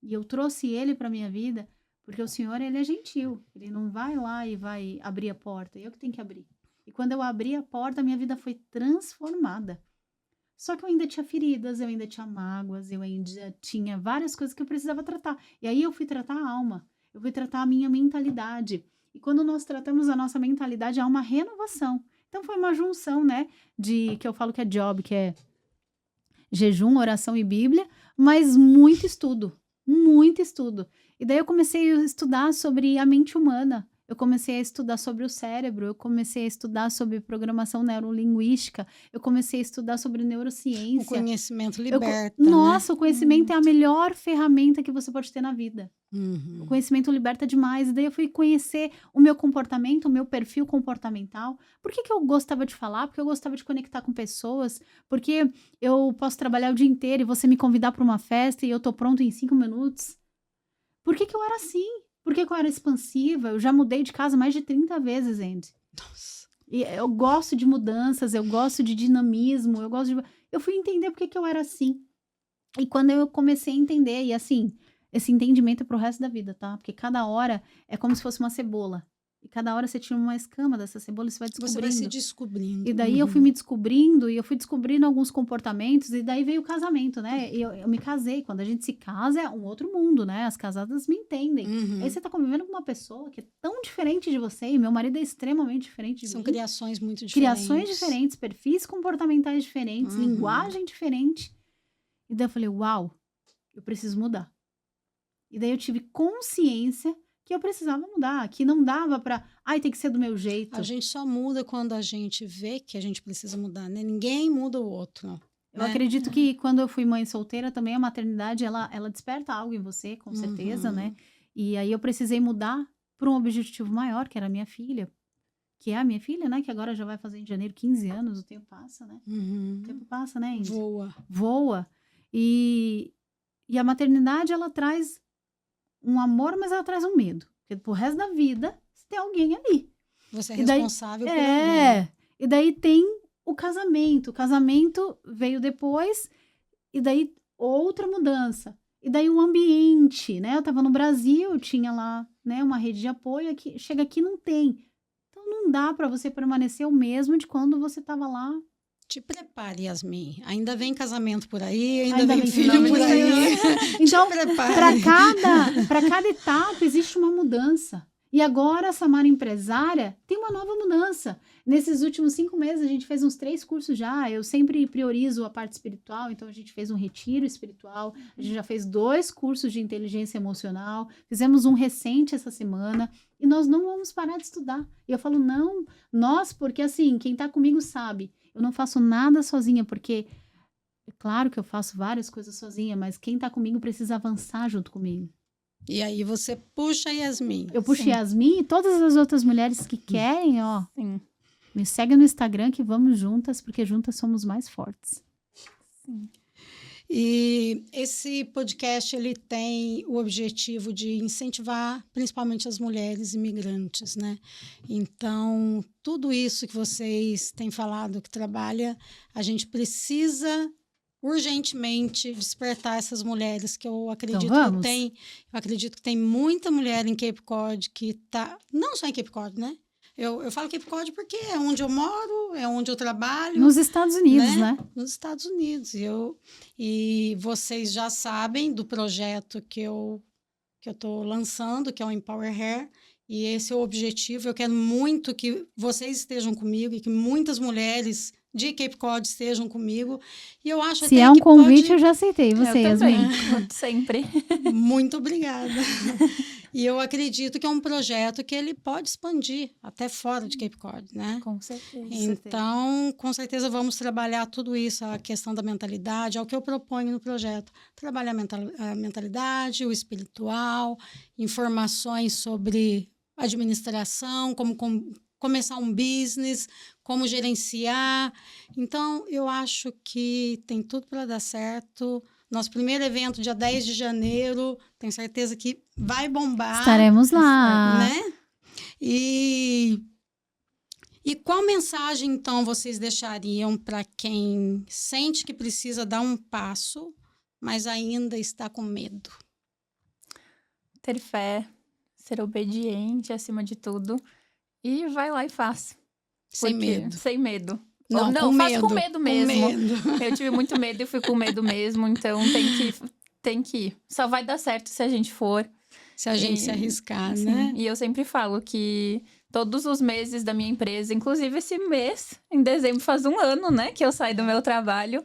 E eu trouxe Ele para minha vida, porque o Senhor, Ele é gentil. Ele não vai lá e vai abrir a porta. Eu que tenho que abrir. E quando eu abri a porta, a minha vida foi transformada. Só que eu ainda tinha feridas, eu ainda tinha mágoas, eu ainda tinha várias coisas que eu precisava tratar. E aí eu fui tratar a alma. Eu fui tratar a minha mentalidade. E quando nós tratamos a nossa mentalidade, há uma renovação. Então foi uma junção, né, que eu falo que é job, que é jejum, oração e Bíblia, mas muito estudo. E daí eu comecei a estudar sobre a mente humana. Eu comecei a estudar sobre o cérebro, eu comecei a estudar sobre programação neurolinguística, eu comecei a estudar sobre neurociência. O conhecimento liberta, Nossa, né? o conhecimento é a melhor ferramenta que você pode ter na vida. Uhum. O conhecimento liberta demais. E daí eu fui conhecer o meu comportamento, o meu perfil comportamental. Por que eu gostava de falar? Porque eu gostava de conectar com pessoas. Porque eu posso trabalhar o dia inteiro e você me convidar para uma festa e eu tô pronto em 5 minutos. Por que eu era assim? Por que eu era expansiva? Eu já mudei de casa mais de 30 vezes, Andy. Nossa. E eu gosto de mudanças, eu gosto de dinamismo, eu fui entender por que eu era assim. E quando eu comecei a entender, e assim, esse entendimento é pro resto da vida, tá? Porque cada hora é como se fosse uma cebola. E cada hora você tira uma escama dessa cebola e você vai descobrindo. Você vai se descobrindo. E daí eu fui me descobrindo, e eu fui descobrindo alguns comportamentos, e daí veio o casamento, né? E eu me casei. Quando a gente se casa, é um outro mundo, né? As casadas me entendem. Aí você tá convivendo com uma pessoa que é tão diferente de você, e meu marido é extremamente diferente de mim. São criações muito diferentes. Criações diferentes, perfis comportamentais diferentes, linguagem diferente. E daí eu falei, uau, eu preciso mudar. E daí eu tive consciência que eu precisava mudar, que não dava pra, tem que ser do meu jeito. A gente só muda quando a gente vê que a gente precisa mudar, né? Ninguém muda o outro. Eu acredito que quando eu fui mãe solteira também, a maternidade, ela desperta algo em você, com certeza, né? E aí eu precisei mudar por um objetivo maior, que era a minha filha. que é a minha filha, né? Que agora já vai fazer em janeiro 15 anos, o tempo passa, né? Uhum. O tempo passa, né, Índia? Voa. E a maternidade, ela traz um amor, mas ela traz um medo. Porque pro resto da vida, você tem alguém ali. Você é E daí- responsável por alguém. E daí tem o casamento. O casamento veio depois, e daí outra mudança. E daí o ambiente, né? Eu tava no Brasil, tinha lá, né, uma rede de apoio, aqui, chega aqui não tem. Então não dá para você permanecer o mesmo de quando você tava lá. Te prepare, Yasmin. Ainda vem casamento por aí, ainda vem vem filho por aí. Então, Te prepare. para cada etapa existe uma mudança. E agora a Samara empresária tem uma nova mudança. Nesses últimos 5 meses a gente fez uns 3 cursos já. Eu sempre priorizo a parte espiritual, então a gente fez um retiro espiritual, a gente já fez 2 cursos de inteligência emocional, fizemos um recente essa semana e nós não vamos parar de estudar. E eu falo, não, nós, porque assim, quem tá comigo sabe, eu não faço nada sozinha, porque é claro que eu faço várias coisas sozinha, mas quem tá comigo precisa avançar junto comigo. E aí você puxa a Yasmin. Eu puxo Sim. Yasmin e todas as outras mulheres que querem, ó, Sim. me segue no Instagram que vamos juntas, porque juntas somos mais fortes. E esse podcast ele tem o objetivo de incentivar principalmente as mulheres imigrantes, né? Então, tudo isso que vocês têm falado que trabalha, a gente precisa urgentemente despertar essas mulheres que eu acredito vamos. eu acredito que tem muita mulher em Cape Cod que tá, não só em Cape Cod, né? Eu falo Cape Cod porque é onde eu moro, é onde eu trabalho. Nos Estados Unidos, né? Nos Estados Unidos. E vocês já sabem do projeto que eu estou lançando, que é o Empower Hair. E esse é o objetivo. Eu quero muito que vocês estejam comigo e que muitas mulheres de Cape Cod estejam comigo. E eu acho Se até é um que convite, eu já aceitei. Você, Eu também, Yasmin. sempre. Muito obrigada. E eu acredito que é um projeto que ele pode expandir até fora de Cape Cod, né? Com certeza. Então, com certeza vamos trabalhar tudo isso, a questão da mentalidade, é o que eu proponho no projeto. Trabalhar a mentalidade, o espiritual, informações sobre administração, como começar um business, como gerenciar. Então, eu acho que tem tudo para dar certo. Nosso primeiro evento, dia 10 de janeiro, tenho certeza que vai bombar. Estaremos lá. Né? E qual mensagem, então, vocês deixariam para quem sente que precisa dar um passo, mas ainda está com medo? Ter fé, ser obediente acima de tudo. E vai lá e faz. Sem Porque- medo. Sem medo. Não, Ou não, com faz medo. com medo mesmo. Com medo. Eu tive muito medo e fui com medo mesmo, então tem que ir. Só vai dar certo se a gente for. Se a gente E- se arriscar, Sim. né? E eu sempre falo que todos os meses da minha empresa, inclusive esse mês, em dezembro, faz 1 ano, né, que eu saio do meu trabalho.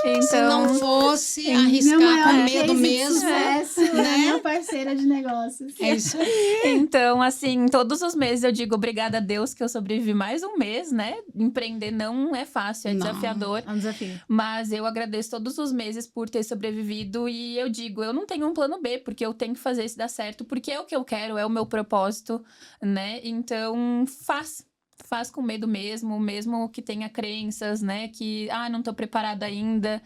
Então, Se não fosse Minha arriscar maior com medo case de mesmo, sucesso, né? minha parceira de negócios. é isso aí. Então, assim, todos os meses eu digo obrigada a Deus que eu sobrevivi mais 1 mês, né? Empreender não é fácil, é Não. desafiador. É um desafio. Mas eu agradeço todos os meses por ter sobrevivido e eu digo, eu não tenho um plano B, porque eu tenho que fazer isso dar certo, porque é o que eu quero, é o meu propósito, né? Então, faz com medo mesmo que tenha crenças, né? Que, não tô preparada ainda.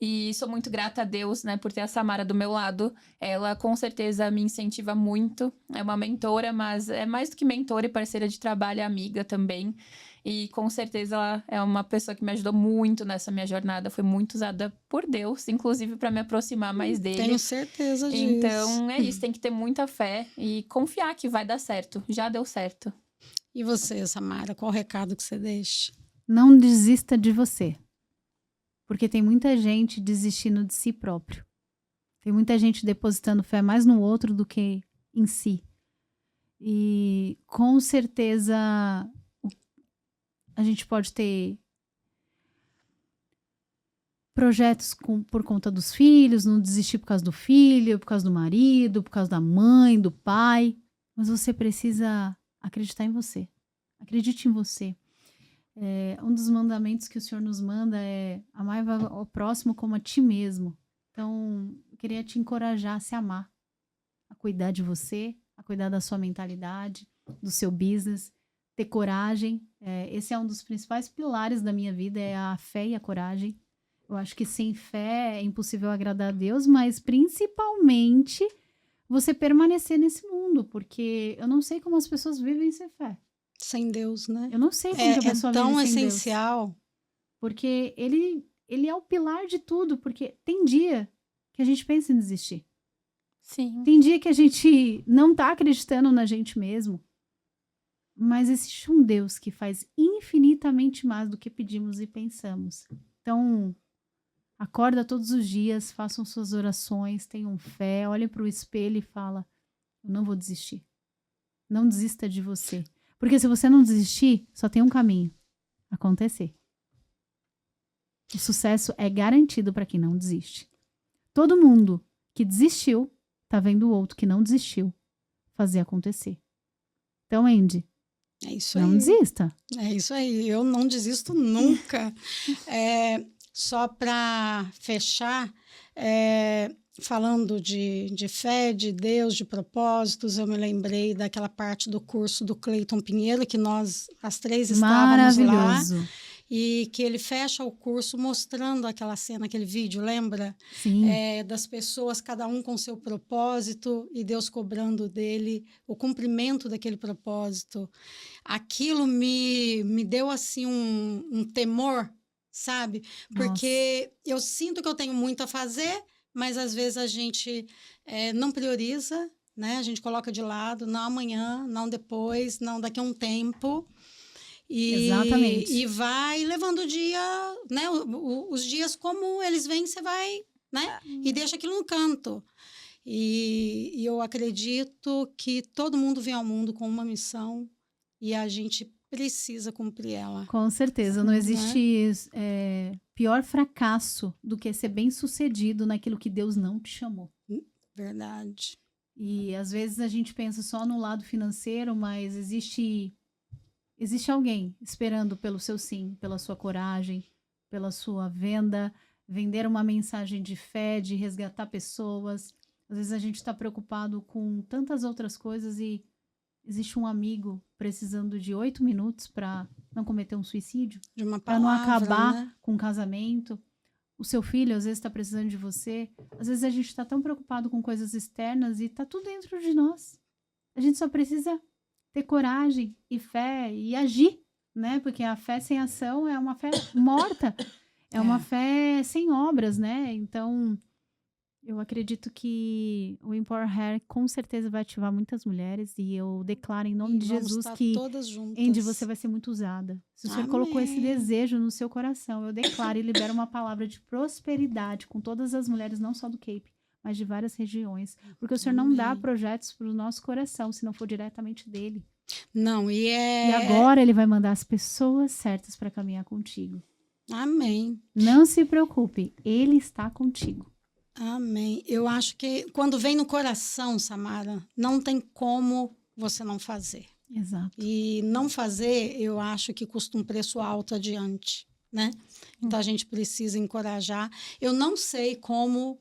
E sou muito grata a Deus, né, por ter a Samara do meu lado. Ela, com certeza, me incentiva muito. É uma mentora, mas é mais do que mentora e parceira de trabalho, é amiga também. E, com certeza, ela é uma pessoa que me ajudou muito nessa minha jornada. Foi muito usada por Deus, inclusive, para me aproximar mais dele. Tenho certeza disso. Então, é isso. Tem que ter muita fé e confiar que vai dar certo. Já deu certo. E você, Samara, qual o recado que você deixa? Não desista de você. Porque tem muita gente desistindo de si próprio. Tem muita gente depositando fé mais no outro do que em si. E com certeza a gente pode ter projetos por conta dos filhos, não desistir por causa do filho, por causa do marido, por causa da mãe, do pai. Mas você precisa acreditar em você. Acredite em você. Um dos mandamentos que o Senhor nos manda é amar ao próximo como a ti mesmo. Então, eu queria te encorajar a se amar, a cuidar de você, a cuidar da sua mentalidade, do seu business, ter coragem. Esse é um dos principais pilares da minha vida, é a fé e a coragem. Eu acho que sem fé é impossível agradar a Deus, mas principalmente você permanecer nesse mundo, porque eu não sei como as pessoas vivem sem fé. Sem Deus, né? Eu não sei como que a pessoa vive sem tão Deus. essencial. Porque ele é o pilar de tudo, porque tem dia que a gente pensa em desistir. Sim. Tem dia que a gente não tá acreditando na gente mesmo. Mas existe um Deus que faz infinitamente mais do que pedimos e pensamos. Então, acorda todos os dias, façam suas orações, tenham fé, olhem para o espelho e fala: eu não vou desistir. Não desista de você. Porque se você não desistir, só tem um caminho: acontecer. O sucesso é garantido para quem não desiste. Todo mundo que desistiu tá vendo o outro que não desistiu fazer acontecer. Então, Andy, É isso não aí. desista. É isso aí. Eu não desisto nunca. Só para fechar, falando de fé, de Deus, de propósitos, eu me lembrei daquela parte do curso do Cleiton Pinheiro, que nós, as três, estávamos lá. Maravilhoso. E que ele fecha o curso mostrando aquela cena, aquele vídeo, lembra? Sim. Das pessoas, cada um com seu propósito, e Deus cobrando dele o cumprimento daquele propósito. Aquilo me deu, assim, um temor, sabe? Porque eu sinto que eu tenho muito a fazer, mas às vezes a gente não prioriza, né? A gente coloca de lado, não amanhã, não depois, não daqui a um tempo. Exatamente. E vai levando o dia, né? Os dias como eles vêm, você vai, né? E deixa aquilo no canto. E eu acredito que todo mundo vem ao mundo com uma missão e a gente precisa cumprir ela. Com certeza. Não existe pior fracasso do que ser bem-sucedido naquilo que Deus não te chamou. Verdade. E às vezes a gente pensa só no lado financeiro, mas existe alguém esperando pelo seu sim, pela sua coragem, pela sua venda, vender uma mensagem de fé, de resgatar pessoas. Às vezes a gente está preocupado com tantas outras coisas e existe um amigo precisando de 8 minutos para não cometer um suicídio, De uma para não palavra, acabar né? com um casamento. O seu filho às vezes está precisando de você. Às vezes a gente está tão preocupado com coisas externas e está tudo dentro de nós. A gente só precisa ter coragem e fé e agir, né? Porque a fé sem ação é uma fé morta, é uma fé sem obras, né? Então, eu acredito que o Empower Her com certeza vai ativar muitas mulheres e eu declaro em nome de Jesus que, todas juntas. Andy, você vai ser muito usada. Se o Senhor colocou esse desejo no seu coração, eu declaro e libero uma palavra de prosperidade com todas as mulheres, não só do Cape, mas de várias regiões. Porque o Senhor não dá projetos para o nosso coração, se não for diretamente dele. Não, E agora ele vai mandar as pessoas certas para caminhar contigo. Amém. Não se preocupe, ele está contigo. Amém. Eu acho que quando vem no coração, Samara, não tem como você não fazer. Exato. E não fazer, eu acho que custa um preço alto adiante, né? Então a gente precisa encorajar. Eu não sei como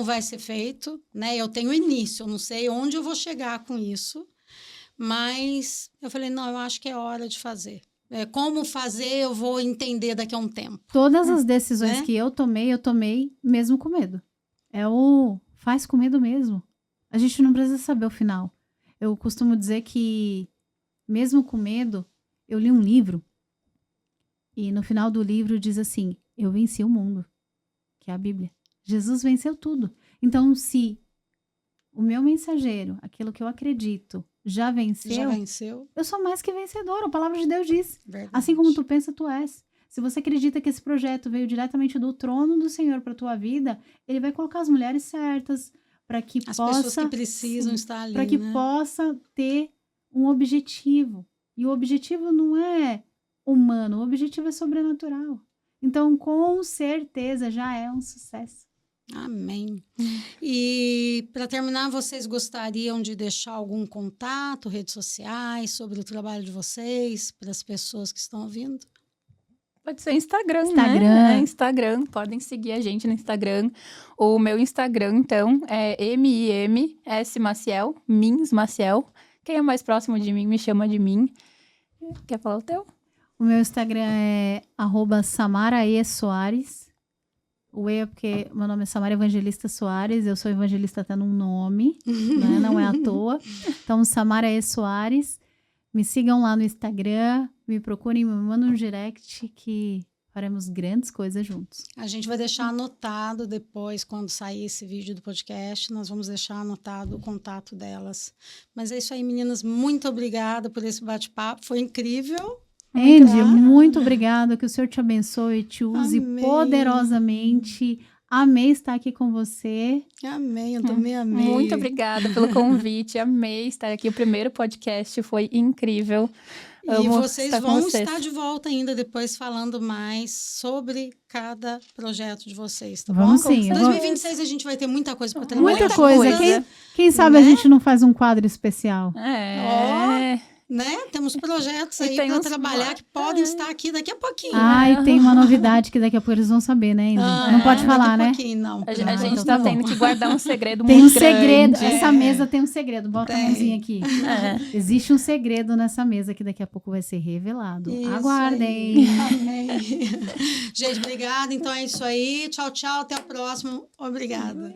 vai ser feito, né? Eu tenho início, eu não sei onde eu vou chegar com isso, mas eu falei, não, eu acho que é hora de fazer. Como fazer, eu vou entender daqui a um tempo. Todas as decisões que eu tomei mesmo com medo. Faz com medo mesmo. A gente não precisa saber o final. Eu costumo dizer que, mesmo com medo, eu li um livro e no final do livro diz assim, eu venci o mundo, que é a Bíblia. Jesus venceu tudo. Então, se o meu mensageiro, aquilo que eu acredito, já venceu, eu sou mais que vencedora. A palavra de Deus diz. Verdade. Assim como tu pensa, tu és. Se você acredita que esse projeto veio diretamente do trono do Senhor para tua vida, ele vai colocar as mulheres certas para que as possa... pessoas que precisam estar ali, para que né? possa ter um objetivo. E o objetivo não é humano, o objetivo é sobrenatural. Então, com certeza, já é um sucesso. Amém. E, para terminar, vocês gostariam de deixar algum contato, redes sociais, sobre o trabalho de vocês, para as pessoas que estão ouvindo? Pode ser Instagram, Instagram. né? Instagram, podem seguir a gente no Instagram. O meu Instagram, então, é MIMS Maciel, Mins Maciel. Quem é mais próximo de mim, me chama de mim. Quer falar o teu? O meu Instagram é @SamaraESoares. O E é porque meu nome é Samara Evangelista Soares, eu sou evangelista até num nome, né? Não é à toa. Então, Samara E. Soares. Me sigam lá no Instagram, me procurem, me mandem um direct que faremos grandes coisas juntos. A gente vai deixar anotado depois, quando sair esse vídeo do podcast, nós vamos deixar anotado o contato delas. Mas é isso aí, meninas. Muito obrigada por esse bate-papo. Foi incrível. Andy, muito obrigada. Que o Senhor te abençoe e te use Amém. Poderosamente. Amei estar aqui com você. Amém, eu também amei. Muito obrigada pelo convite. Amei estar aqui. O primeiro podcast foi incrível. E vocês vão estar de volta ainda depois falando mais sobre cada projeto de vocês, tá Vamos bom? sim. 2026 a gente vai ter muita coisa para trabalhar. Muita coisa. Quem sabe a gente não faz um quadro especial? Né? Temos projetos aí para trabalhar que podem estar aqui daqui a pouquinho. E tem uma novidade que daqui a pouco eles vão saber, né? Não pode falar, né? Não. A gente tá tendo que guardar um segredo tem muito grande. Tem um segredo. grande. Essa mesa tem um segredo. Bota a mãozinha aqui. Existe um segredo nessa mesa que daqui a pouco vai ser revelado. Isso Aguardem. Amém. Gente, obrigada. Então é isso aí. Tchau, tchau. Até a próxima. Obrigada.